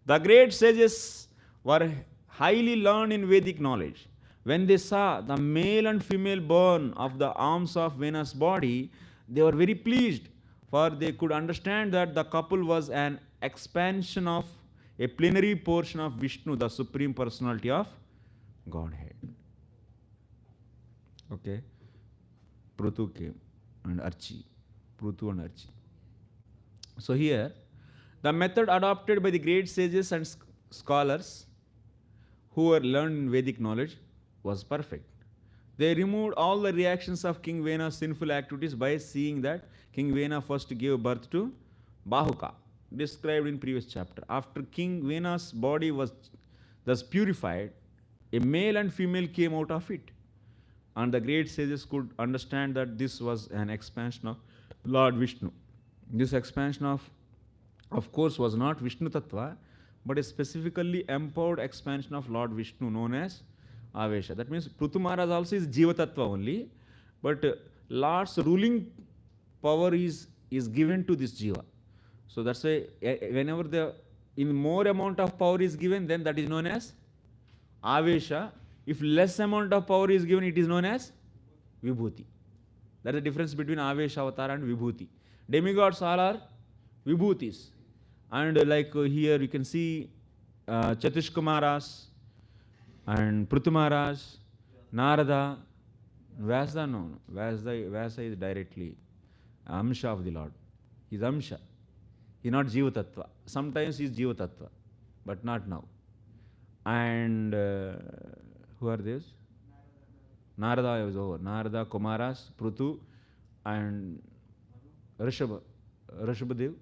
The great sages were highly learned in Vedic knowledge. When they saw the male and female born of the arms of Vena's body, they were very pleased, for they could understand that the couple was an expansion of a plenary portion of Vishnu, the Supreme Personality of Godhead. Okay. Prutu came and Archi. Prutu and Archi. So here, the method adopted by the great sages and scholars who were learned in Vedic knowledge was perfect. They removed all the reactions of King Vena's sinful activities by seeing that King Vena first gave birth to Bahuka, described in previous chapter. After King Vena's body was thus purified, a male and female came out of it. And the great sages could understand that this was an expansion of Lord Vishnu. This expansion of course, was not Vishnu Tattva, but a specifically empowered expansion of Lord Vishnu known as Avesha. That means Prutu Maharaj also is Jiva Tattva only, but Lord's ruling power is given to this Jiva. So that's why whenever in more amount of power is given, then that is known as Avesha. If less amount of power is given, it is known as Vibhuti. That is the difference between Avesha Avatar and Vibhuti. Demigods all are Vibhutis. And like here you can see Chatishkumaras, And Prithu Maharaj, Narada, Vyasa, no. Vyasa is directly Amsha of the Lord. He is Amsha. He is not Jiva Tattva. Sometimes he is Jiva Tattva, but not now. And who are these? Narada is over. Narada, Kumaras, Prithu, and Rishabhadev.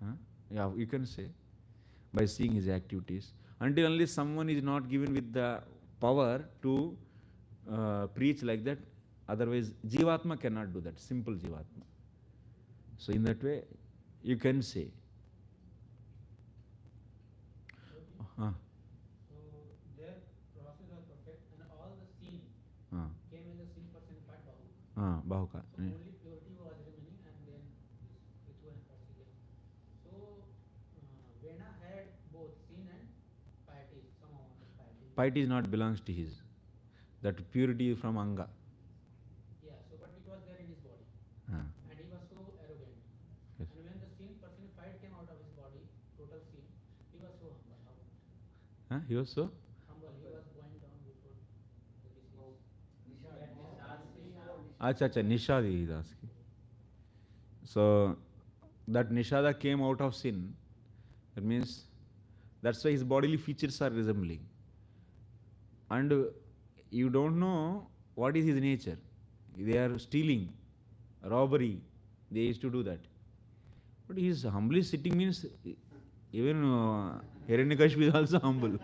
Huh? Yeah, you can say, by seeing his activities. Until only someone is not given with the power to preach like that, otherwise Jivatma cannot do that, simple Jivatma. So in that way, you can say. So their process was perfect and all the sin came as a sin personified Bahu. Bahuka. So only purity was remaining and then this Ritu and Kartika. So Vena had both sin and piety, some amount of piety. Piety is not belongs to his. That purity is from Anga. Yeah, so but it was there in his body. Ah. And he was so arrogant. Yes. And when the sin personified came out of his body, total sin, he was so humble. Huh? He was so? Humble. He was going down before the disease. Acha, Nishad he is asking. So, that Nishada came out of sin. That means, that's why his bodily features are resembling. And you don't know what is his nature. They are stealing, robbery. They used to do that. But he is humbly sitting means, even Hiranyakashipu is also humble.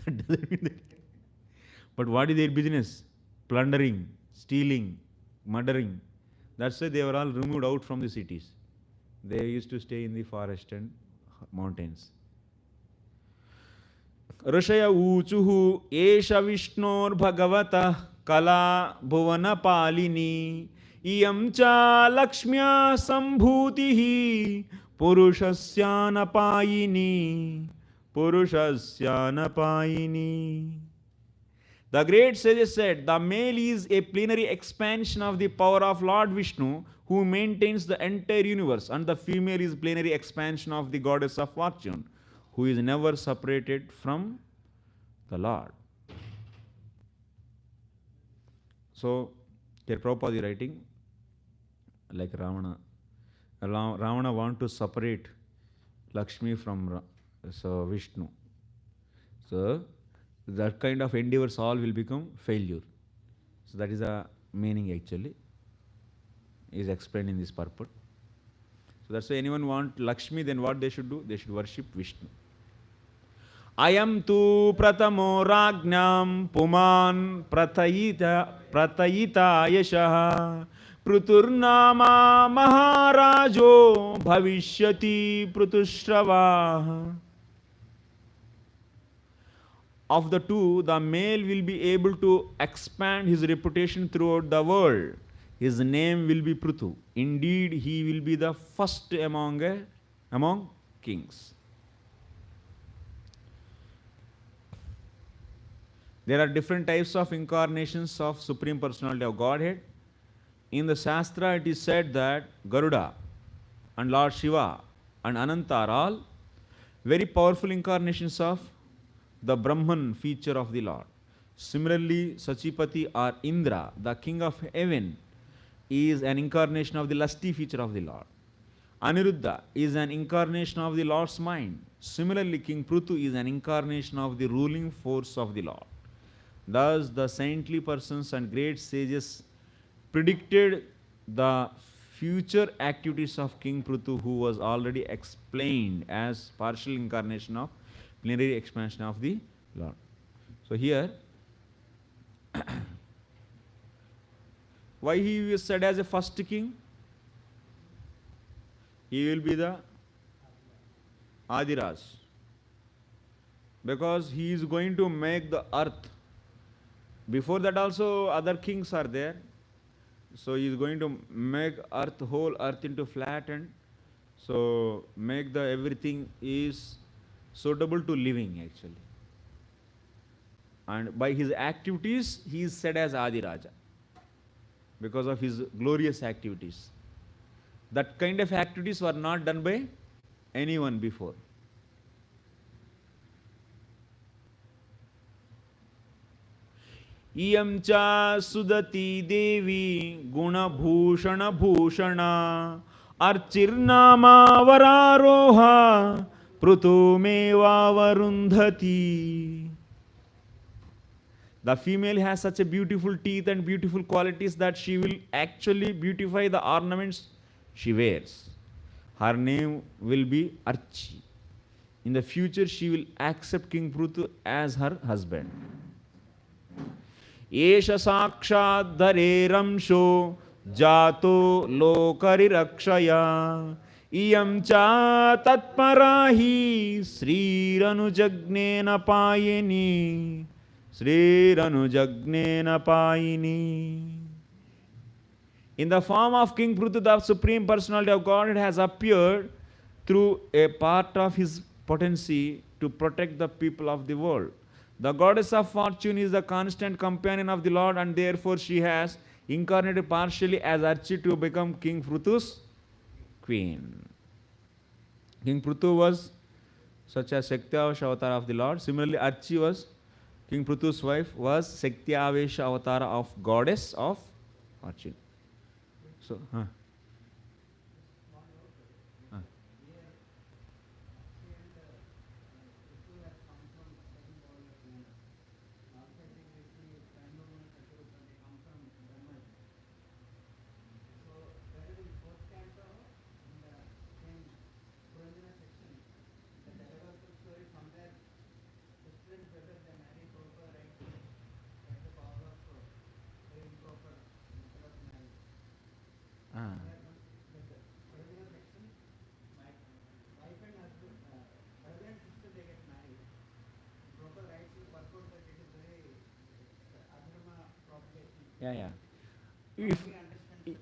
That doesn't mean that. But what is their business? Plundering, stealing, murdering. That's why they were all removed out from the cities. They used to stay in the forest and mountains. Rishaya uchuhu esha Vishnor Bhagavata Kala Bhuvana Palini Iyam cha Lakshmya Sambhutihi Purushasya Napayini. The great sages said, the male is a plenary expansion of the power of Lord Vishnu, who maintains the entire universe, and the female is plenary expansion of the goddess of fortune, who is never separated from the Lord. So, here Prabhupada is writing, like Ravana. Ravana want to separate Lakshmi from Vishnu. So, that kind of endeavors all will become failure. So that is the meaning actually, is explained in this purport. So that's why anyone want Lakshmi, then what they should do? They should worship Vishnu. Ayam tu pratamo ragnam puman pratayita yashaha pruturnama maharajo bhavishyati prutushravaha. Of the two, the male will be able to expand his reputation throughout the world. His name will be Prithu. Indeed, he will be the first among kings. There are different types of incarnations of Supreme Personality of Godhead. In the Shastra, it is said that Garuda and Lord Shiva and Ananta are all very powerful incarnations of the Brahman feature of the Lord. Similarly, Sachipati or Indra, the king of heaven, is an incarnation of the lusty feature of the Lord. Aniruddha is an incarnation of the Lord's mind. Similarly, King Prithu is an incarnation of the ruling force of the Lord. Thus, the saintly persons and great sages predicted the future activities of King Prithu, who was already explained as partial incarnation of plenary expansion of the Lord. So here, why he is said as a first king? He will be the Adiraj, because he is going to make the earth. Before that also other kings are there. So he is going to make earth, whole earth into flat, and so make the everything is suitable to living actually. And by his activities, he is said as Adi Raja, because of his glorious activities. That kind of activities were not done by anyone before. Iyam cha sudati devi guna bhushana bhushana archirnama vararoha prutumeva varundhati. The female has such a beautiful teeth and beautiful qualities that she will actually beautify the ornaments she wears. Her name will be Archi. In the future, she will accept King Prutu as her husband. Esha sakshat dhareramsho jato lokari rakshaya iyam cha tatparahi sriranujagna payini sriranujagna payini. In the form of King Prutu, the Supreme Personality of Godhead has appeared through a part of his potency to protect the people of the world. The goddess of fortune is the constant companion of the Lord, and therefore she has incarnated partially as Archi to become King Prutu's queen. King Prutu was such a Shakti-Avesha avatar of the Lord. Similarly, Archi was, King Prutu's wife, was Shakti-Avesha avatar of goddess of fortune. So,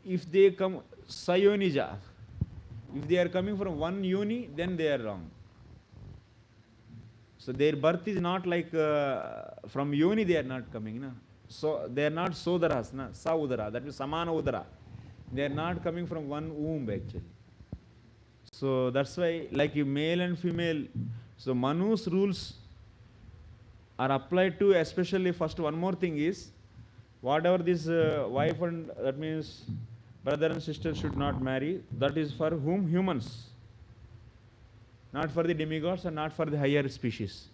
If they come Sayonija, if they are coming from one yoni, then they are wrong. So their birth is not like from yoni they are not coming. Na? So they are not sodaras, na? Saudara, that is samana udara. They are not coming from one womb actually. So that's why like male and female, so Manu's rules are applied to, especially first one more thing is, whatever this wife and that means brother and sister should not marry, that is for whom? Humans. Not for the demigods and not for the higher species.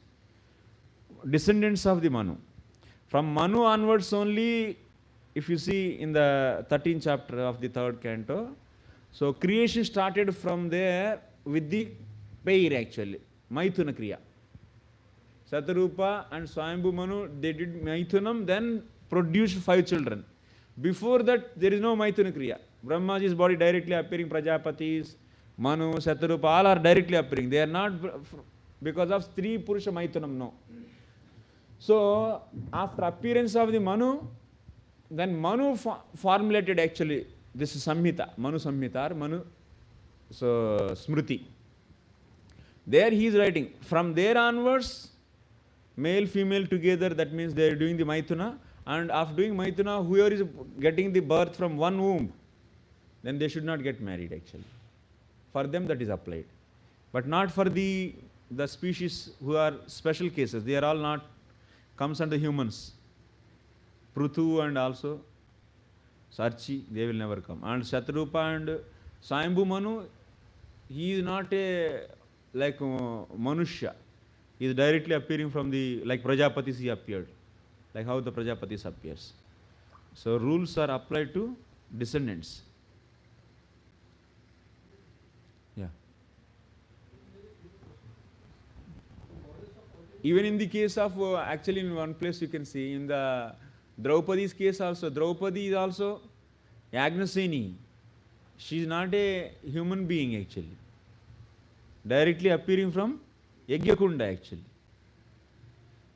Descendants of the Manu. From Manu onwards only, if you see in the 13th chapter of the 3rd canto, so creation started from there with the pair actually, Maithuna Kriya. Satarupa and Swayambhu Manu, they did Maithunam, then produced 5 children. Before that, there is no Maithuna Kriya. Brahmaji's body directly appearing, Prajapatis, Manu, Satarupa, all are directly appearing. They are not because of Stri Purusha Maithunam, no. So, after appearance of the Manu, then Manu formulated actually this Samhita, Manu Samhita or Manu Smriti. There he is writing, from there onwards, male, female together, that means they are doing the Maithuna, and after doing Maithuna, whoever is getting the birth from one womb, then they should not get married actually. For them that is applied. But not for the species who are special cases. They are all not, comes under humans. Prutu and also Sarchi, they will never come. And Shatrupa and Swayambhu Manu, he is not a like Manusha. He is directly appearing from the, like Prajapatis he appeared. Like how the Prajapatis appears. So rules are applied to descendants. Yeah. Even in the case of, actually in one place you can see, in the Draupadi's case also, Draupadi is also Yagnaseni. She is not a human being actually. Directly appearing from Yagyakunda actually.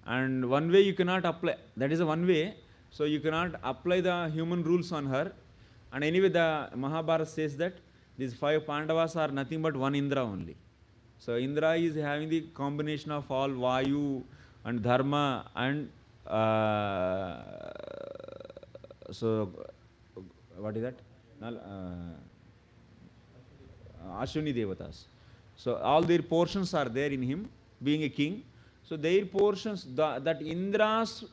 And one way you cannot apply, that is a one way, so you cannot apply the human rules on her. And anyway the Mahabharata says that these 5 Pandavas are nothing but one Indra only. So Indra is having the combination of all Vayu and Dharma and so what is that? Ashwini Devatas. So all their portions are there in him, being a king. So their portions, that Indra's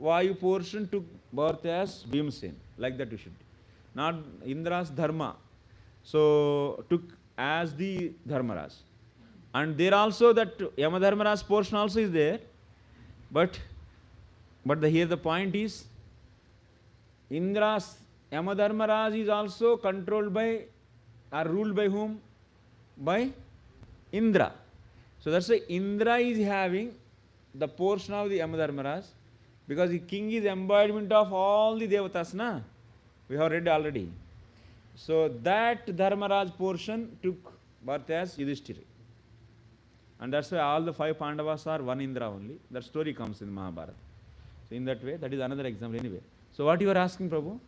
Vayu portion took birth as Bhimsen. Like that you should. Not Indra's dharma. So took as the Dharmaraj. And there also that Yamadharmaraj portion also is there. But here the point is, Indra's Yamadharmaraj is also controlled by or ruled by whom? By Indra. So that's why Indra is having the portion of the Yamadharmaraj, because the king is embodiment of all the devatas, na? We have read already. So that Dharmaraj portion took birth as Yudhishthira. And that's why all the 5 Pandavas are one Indra only. That story comes in Mahabharata. So in that way, that is another example anyway. So what you are asking, Prabhu?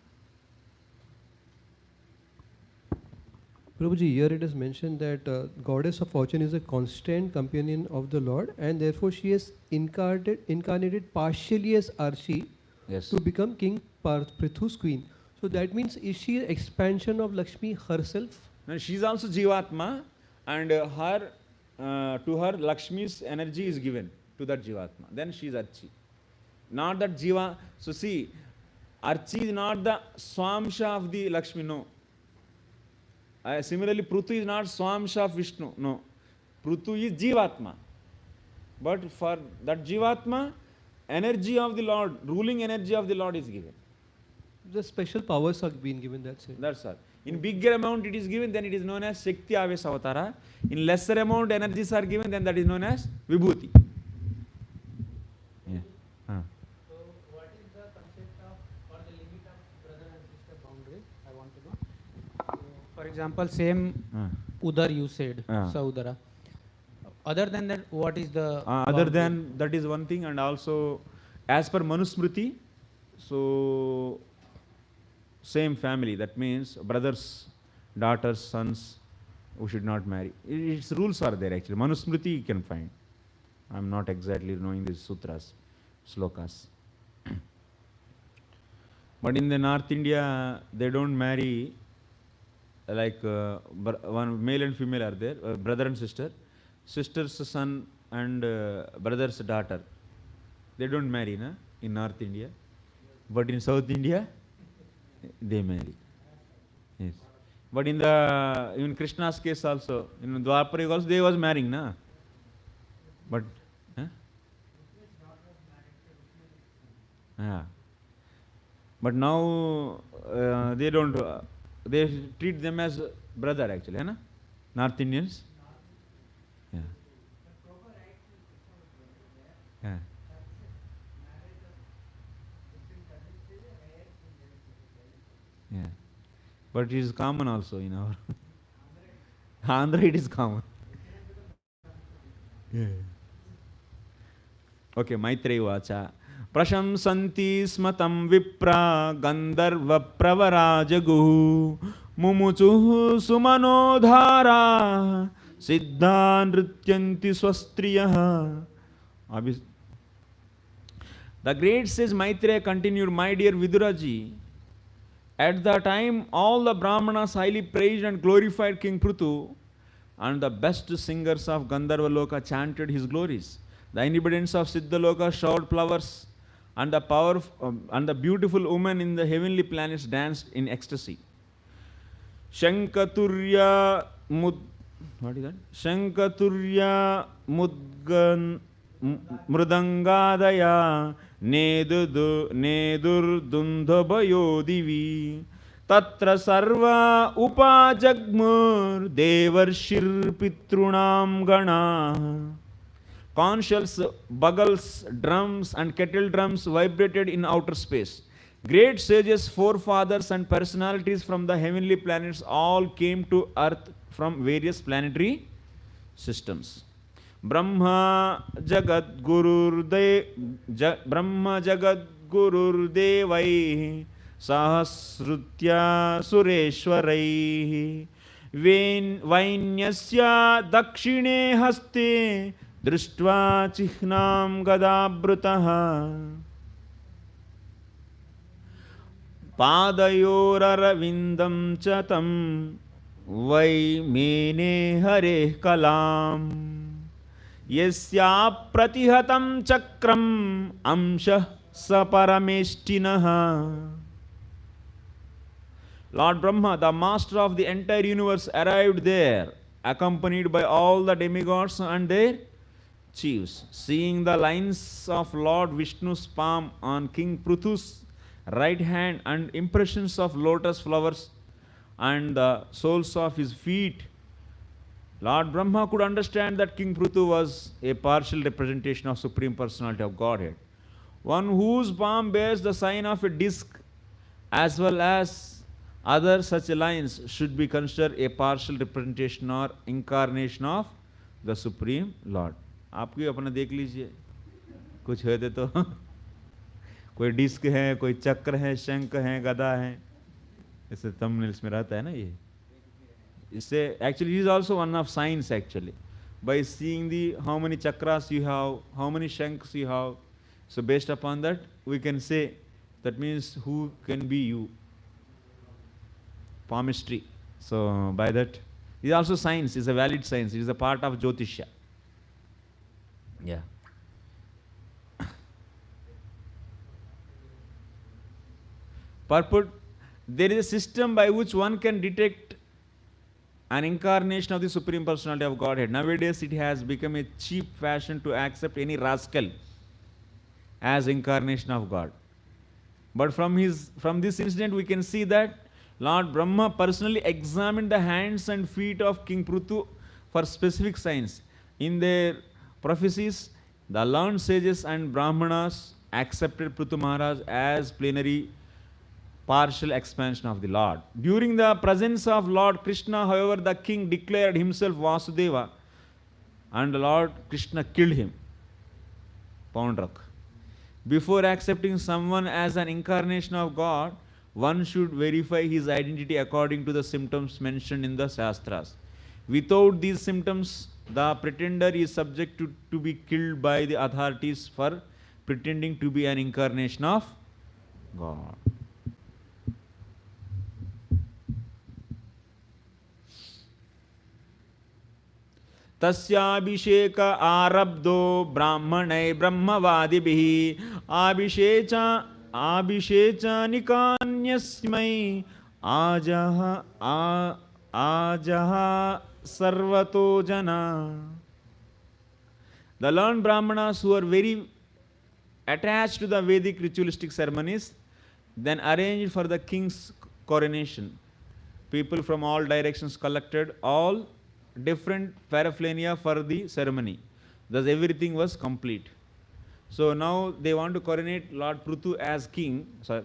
Prabhuji, here it is mentioned that goddess of fortune is a constant companion of the Lord, and therefore she is incarnated partially as Arshi, Yes. to become King Prithu's queen. So that means, is she an expansion of Lakshmi herself? No, she is also Jivatma, and to her Lakshmi's energy is given to that Jivatma. Then she is Archi. Not that Jiva. So see, Archi is not the Swamsha of the Lakshmi, no. Similarly, Prithu is not Swamsha of Vishnu, no. Prithu is Jivatma. But for that Jivatma, energy of the Lord, ruling energy of the Lord is given. The special powers are being given, that's it. That's all. In bigger amount it is given, then it is known as Shakti Avesa Avatara. In lesser amount energies are given, then that is known as Vibhuti. Yeah. So what is the concept of or the limit of brother and sister boundary? I want to know. So, for example, same Udar you said, Saudara. Other than that, what is the Other than that is one thing, and also as per Manusmriti, so same family, that means brothers, daughters, sons, who should not marry. Its rules are there actually. Manusmriti you can find. I am not exactly knowing these sutras, slokas. But in the North India, they don't marry like one male and female are there, brother and sister, sister's son and brother's daughter. They don't marry, na, in North India. But in South India, they marry. Yes. But in Krishna's case also, in Dwapara Yuga also, they was marrying, na. But but now they don't. They treat them as brother actually, na? North Indians. Yeah. Yeah. Yeah. But it is common also in our Andhra, it is common. Yeah. Okay, Maitreya Vacha. Prashamsanti smatam vipra gandharva pravarajagu mumuchuhu sumanodhara siddha nrityanti swastriyaha. The great sage Maitreya continued, my dear Viduraji, at the time all the Brahmanas highly praised and glorified King Prithu, and the best singers of Gandharva Loka chanted his glories. The inhabitants of Siddha Loka showered flowers, and the beautiful women in the heavenly planets danced in ecstasy. Shankaturya Mrudangadaya Nedur Dundhabayo Divi Tatra Sarva Upajagmur Devarshir Pitrunam Gana. Conch shells, bugles, drums, and kettle drums vibrated in outer space. Great sages, forefathers, and personalities from the heavenly planets all came to earth from various planetary systems. Brahma Jagat Gurur Devai Sahasrutya Sureshwarai Vainyasya Dakshine Haste Drishtva Chihnam Gadabrutaha Padayoraravindam Chatam Vai Mene Hare Kalam Yasya Pratihatam Chakram Amsha Saparameshtinaha. Lord Brahma, the master of the entire universe, arrived there, accompanied by all the demigods and their chiefs. Seeing the lines of Lord Vishnu's palm on King Prithu's right hand and impressions of lotus flowers and the soles of his feet, Lord Brahma could understand that King Prithu was a partial representation of Supreme Personality of Godhead, one whose palm bears the sign of a disc, as well as other such lines should be considered a partial representation or incarnation of the Supreme Lord. आप भी अपना देख लीजिए, कुछ है तो कोई disc है, कोई चक्र है, शंख है, गदा है, ऐसे थंबनेल्स में रहता है ना ये. इससे actually it is also one of science actually. By seeing the how many chakras you have, how many shanks you have, so based upon that we can say that means who can be you. Palmistry. So by that, it is also science, is a valid science. It is a part of Jyotisha. Yeah. Purport, there is a system by which one can detect an incarnation of the Supreme Personality of Godhead. Nowadays it has become a cheap fashion to accept any rascal as incarnation of God. But from this incident we can see that Lord Brahma personally examined the hands and feet of King Prithu for specific signs. In their prophecies, the learned sages and Brahmanas accepted Prithu Maharaj as plenary partial expansion of the Lord. During the presence of Lord Krishna, however, the king declared himself Vasudeva and Lord Krishna killed him. Poundrak. Before accepting someone as an incarnation of God, one should verify his identity according to the symptoms mentioned in the Shastras. Without these symptoms, the pretender is subject to be killed by the authorities for pretending to be an incarnation of God. तस्याभिषेक आरब्धो ब्राह्मणै ब्रह्मवादिभिः आभिषेचनिकान्यस्मै आजः सर्वतो जना. The learned Brahmanas who are very attached to the Vedic ritualistic ceremonies then arranged for the king's coronation. People from all directions collected, all different paraphernalia for the ceremony. Thus everything was complete. So now they want to coronate Lord Prithu as king. So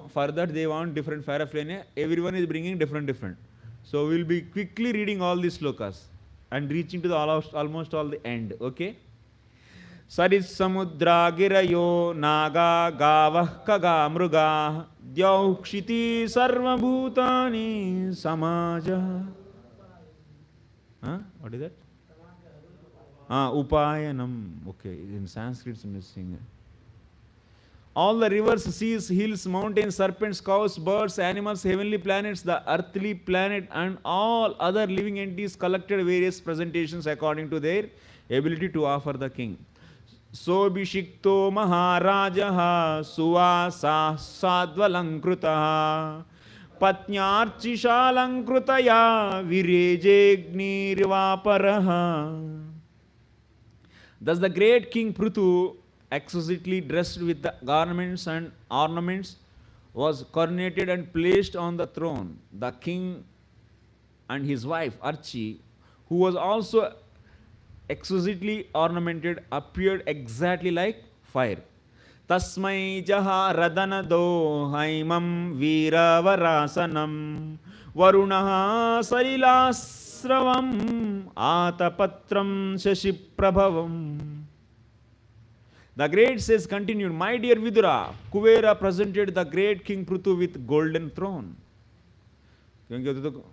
for that they want different paraphernalia. Everyone is bringing different. So we will be quickly reading all these slokas and reaching to the almost all the end. Okay? Saris samudra girayo naga gavah kaga mruga dyaukshiti sarva bhutani samaja. What is that? Upayanam. Okay, in Sanskrit it's missing. All the rivers, seas, hills, mountains, serpents, cows, birds, animals, heavenly planets, the earthly planet and all other living entities collected various presentations according to their ability to offer the king. Sobhishikto maharajaha suvasa sadvalankrutaha patnyarchishalankrutaya virejegnirvaparaha. Thus the great King Prithu, exquisitely dressed with the garments and ornaments, was coronated and placed on the throne. The king and his wife Archi, who was also exquisitely ornamented, appeared exactly like fire. Tasmai jaha radanado haimam veeravarasanam varunaha salilasravam atapatram shashiprabhavam. The great sage continued, my dear Vidura, Kuvera presented the great King Prithu with golden throne. क्योंकि वो तो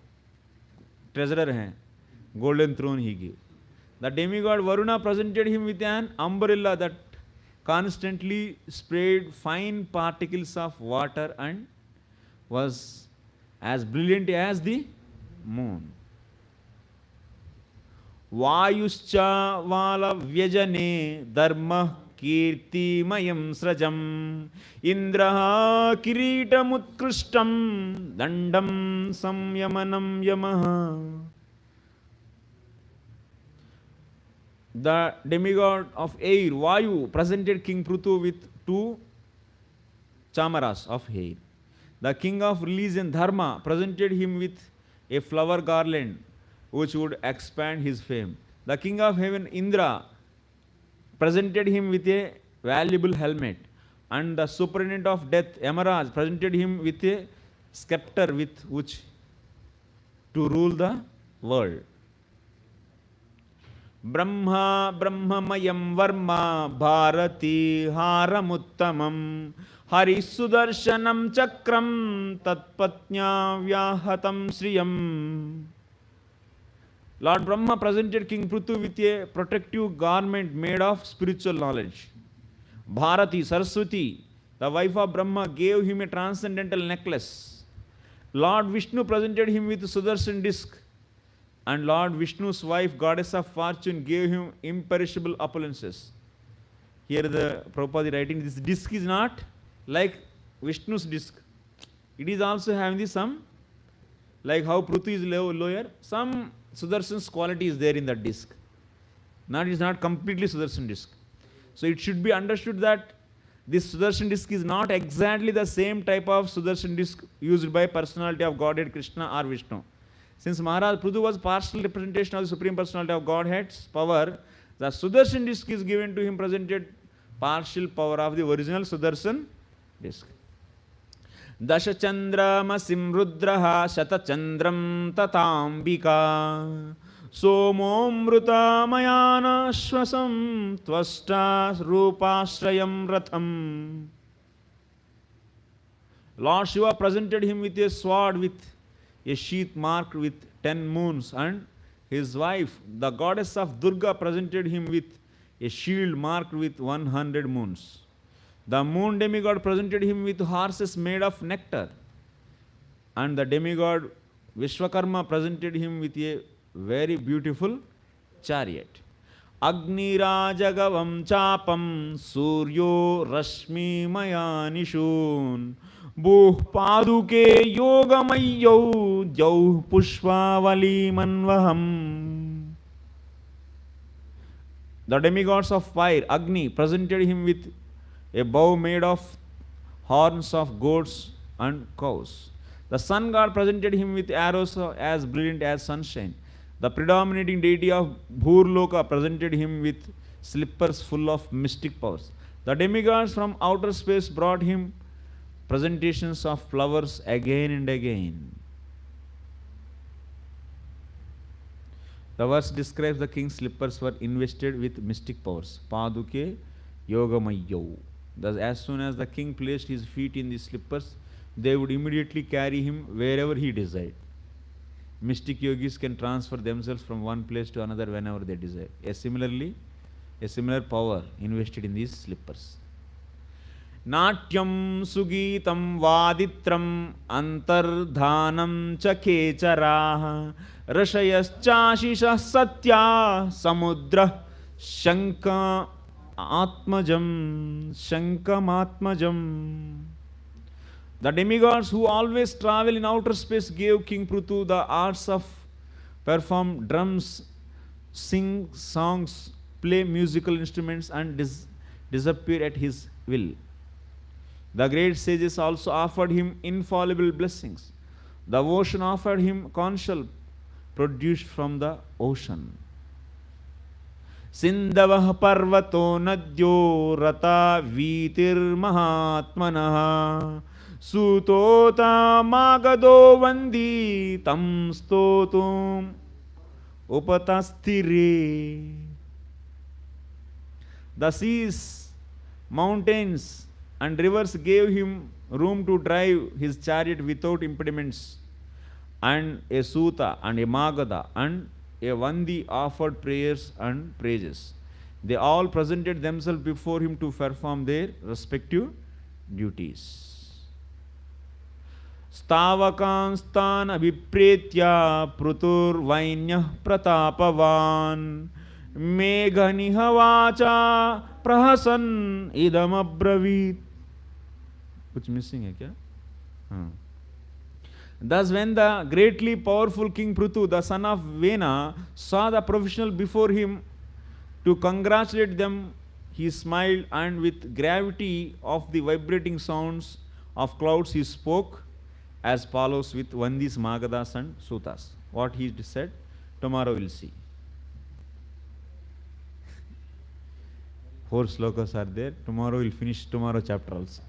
treasurer हैं, golden throne he gave. The demigod Varuna presented him with an umbrella that constantly sprayed fine particles of water and was as brilliant as the moon. Vayuscha vala vyajane dharma Kirtimayam Srajam Indraha Kiritamutkrishtam Dandam Samyamanam Yamaha. The demigod of air, Vayu, presented King Prithu with 2 chamaras of hair. The king of religion, Dharma, presented him with a flower garland which would expand his fame. The king of heaven, Indra, presented him with a valuable helmet. And the superintendent of death, Yamaraj, presented him with a scepter with which to rule the world. Brahma Brahmamayam Varma Bharati Haramuttamam Hari Sudarshanam Chakram Tatpatnya Vyahatam Sriyam. Lord Brahma presented King Prithu with a protective garment made of spiritual knowledge. Bharati, Saraswati, the wife of Brahma, gave him a transcendental necklace. Lord Vishnu presented him with Sudarshan disc. And Lord Vishnu's wife, goddess of fortune, gave him imperishable opulences. Here the Prabhupada is writing, this disc is not like Vishnu's disc. It is also having some, like how Prithu is lower, some Sudarshan's quality is there in that disc. It is not completely Sudarshan disc. So it should be understood that this Sudarshan disc is not exactly the same type of Sudarshan disc used by personality of Godhead Krishna or Vishnu. Since Maharaj Prithu was partial representation of the Supreme Personality of Godhead's power, the Sudarshan disc is given to him, presented partial power of the original Sudarshan disc. Dasha Chandrama Simrudraha Shatachandram Tatambika Somomruta Mayana Shwasam Tvasta Rupashrayam Ratham. Lord Shiva presented him with a sword with a sheath marked with 10 moons, and his wife, the goddess of Durga, presented him with a shield marked with 100 moons. The moon demigod presented him with horses made of nectar, and the demigod Vishwakarma presented him with a very beautiful chariot. Agni Rajagavam Chapam Suryo Rashmi Mayanishun Buh Paduke Yogamayyo Jau Pushpavali Manvaham. The demigods of fire, Agni, presented him with a bow made of horns of goats and cows. The sun god presented him with arrows as brilliant as sunshine. The predominating deity of Bhurloka presented him with slippers full of mystic powers. The demigods from outer space brought him presentations of flowers again and again. The verse describes the king's slippers were invested with mystic powers. Paduke Yogamayyo. Thus, as soon as the king placed his feet in the slippers, they would immediately carry him wherever he desired. Mystic yogis can transfer themselves from one place to another whenever they desire. A similar power invested in these slippers. Natyam Sugitam Vaditram Antardhanam Chakecharaha Rashayascha Satya Samudra Shanka Atmajam Shankamatmajam. The demigods who always travel in outer space gave King Prithu the arts of perform drums, sing songs, play musical instruments, and disappear at his will. The great sages also offered him infallible blessings. The ocean offered him conchal produced from the ocean. Sindavah parvato nadyo rata vitir mahatmanaha Sutota magado vandi tam stotum upatastire. The seas, mountains, and rivers gave him room to drive his chariot without impediments, and a Suta and a Magada and a Vandi offered prayers and praises. They all presented themselves before him to perform their respective duties. Stavakanstan abhipretya prutur vainyah pratapavan meghanihavacha प्रहसन इदम अब्रवीत. कुछ missing है क्या? हाँ. Thus, when the greatly powerful King Prithu, the son of Vena, saw the professional before him to congratulate them, he smiled, and with gravity of the vibrating sounds of clouds, he spoke as follows with Vandis, Magadas, and Sutas. What he said, tomorrow we'll see. 4 slokas are there. Tomorrow we'll finish tomorrow chapter also.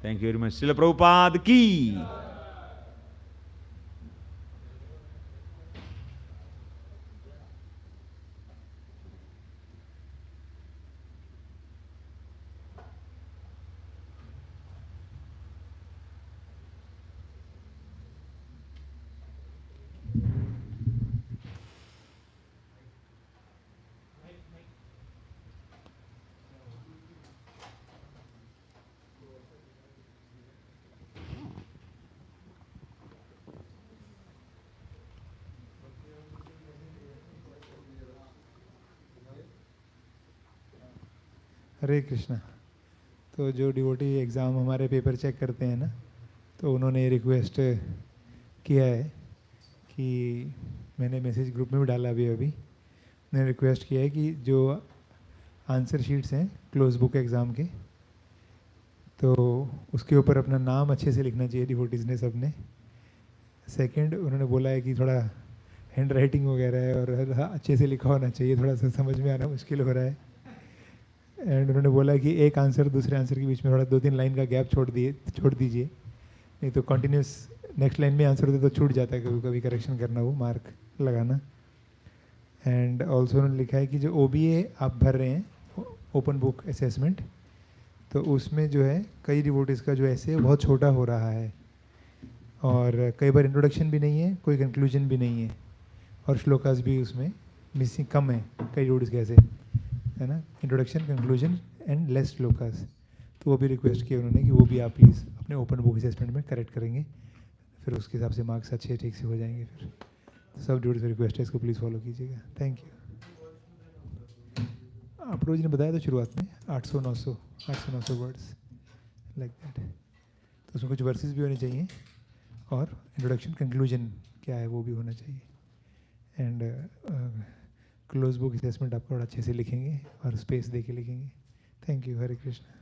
Thank you very much. Srila Prabhupada ki. हरे कृष्णा. तो जो devotee exam हमारे paper check करते हैं ना, तो उन्होंने request किया है कि मैंने मैसेज ग्रुप में भी डाला अभी मैंने रिक्वेस्ट किया है कि जो आंसर शीट्स हैं क्लोज बुक एग्ज़ाम के, तो उसके ऊपर अपना नाम अच्छे से लिखना चाहिए डिवोटीज़ ने सबने. सेकंड, उन्होंने बोला है कि थोड़ा हैंड राइटिंग वगैरह है और अच्छे से लिखा होना चाहिए, थोड़ा सा समझ में आना मुश्किल हो रहा है. एंड उन्होंने बोला कि एक आंसर दूसरे आंसर के बीच में थोड़ा 2-3 लाइन का गैप छोड़ दीजिए, नहीं तो कंटिन्यूस नेक्स्ट लाइन में आंसर होते तो छूट जाता है, कभी कभी करेक्शन करना, वो मार्क लगाना. एंड ऑल्सो उन्होंने लिखा है कि जो OBA आप भर रहे हैं ओपन बुक असेसमेंट, तो उसमें जो है कई डिवोटीज़ का जो ऐसे बहुत छोटा हो रहा है और कई बार इंट्रोडक्शन भी नहीं है, कोई कंक्लूजन भी नहीं है और श्लोकास भी उसमें मिसिंग कम है कई डिवोटीज़ के ऐसे, है ना, introduction, conclusion and less shlokas. तो वो भी रिक्वेस्ट किया उन्होंने कि वो भी आप प्लीज़ अपने ओपन बुक असेसमेंट में करेक्ट करेंगे, फिर उसके हिसाब से मार्क्स अच्छे ठीक से हो जाएंगे. फिर तो सब डिवोटीज़ रिक्वेस्ट है, इसको प्लीज़ फॉलो कीजिएगा. Thank you. प्रभुजी ने बताया था शुरुआत में 800-900 वर्ड्स लाइक दैट, तो उसमें कुछ वर्सेस भी होने चाहिए और इंट्रोडक्शन, कंक्लूजन क्या है वो भी होना चाहिए. एंड क्लोज बुक असेसमेंट आप थोड़ा अच्छे से लिखेंगे और स्पेस दे के लिखेंगे. Thank you. Hare Krishna.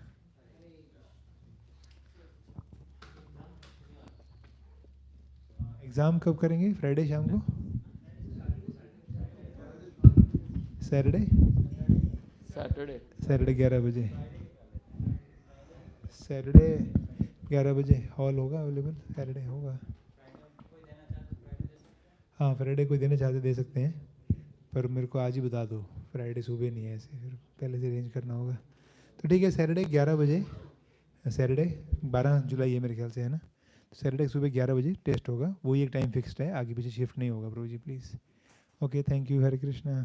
Exam कब करेंगे? फ्राइडे शाम को? सैटरडे 11 बजे. सैटरडे 11 बजे हॉल होगा अवेलेबल? सैटरडे होगा. हाँ, फ्राइडे कोई देना चाहते दे सकते हैं, पर मेरे को आज ही बता दो, फ्राइडे सुबह नहीं है, ऐसे फिर पहले से अरेंज करना होगा. तो ठीक है, सैटरडे 11 बजे, सैटरडे 12 जुलाई है मेरे ख्याल से, है ना. तो सैटरडे सुबह 11 बजे टेस्ट होगा, वही एक टाइम फिक्स्ड है, आगे पीछे शिफ्ट नहीं होगा. Prabhu ji please. Okay, thank you. Hare Krishna.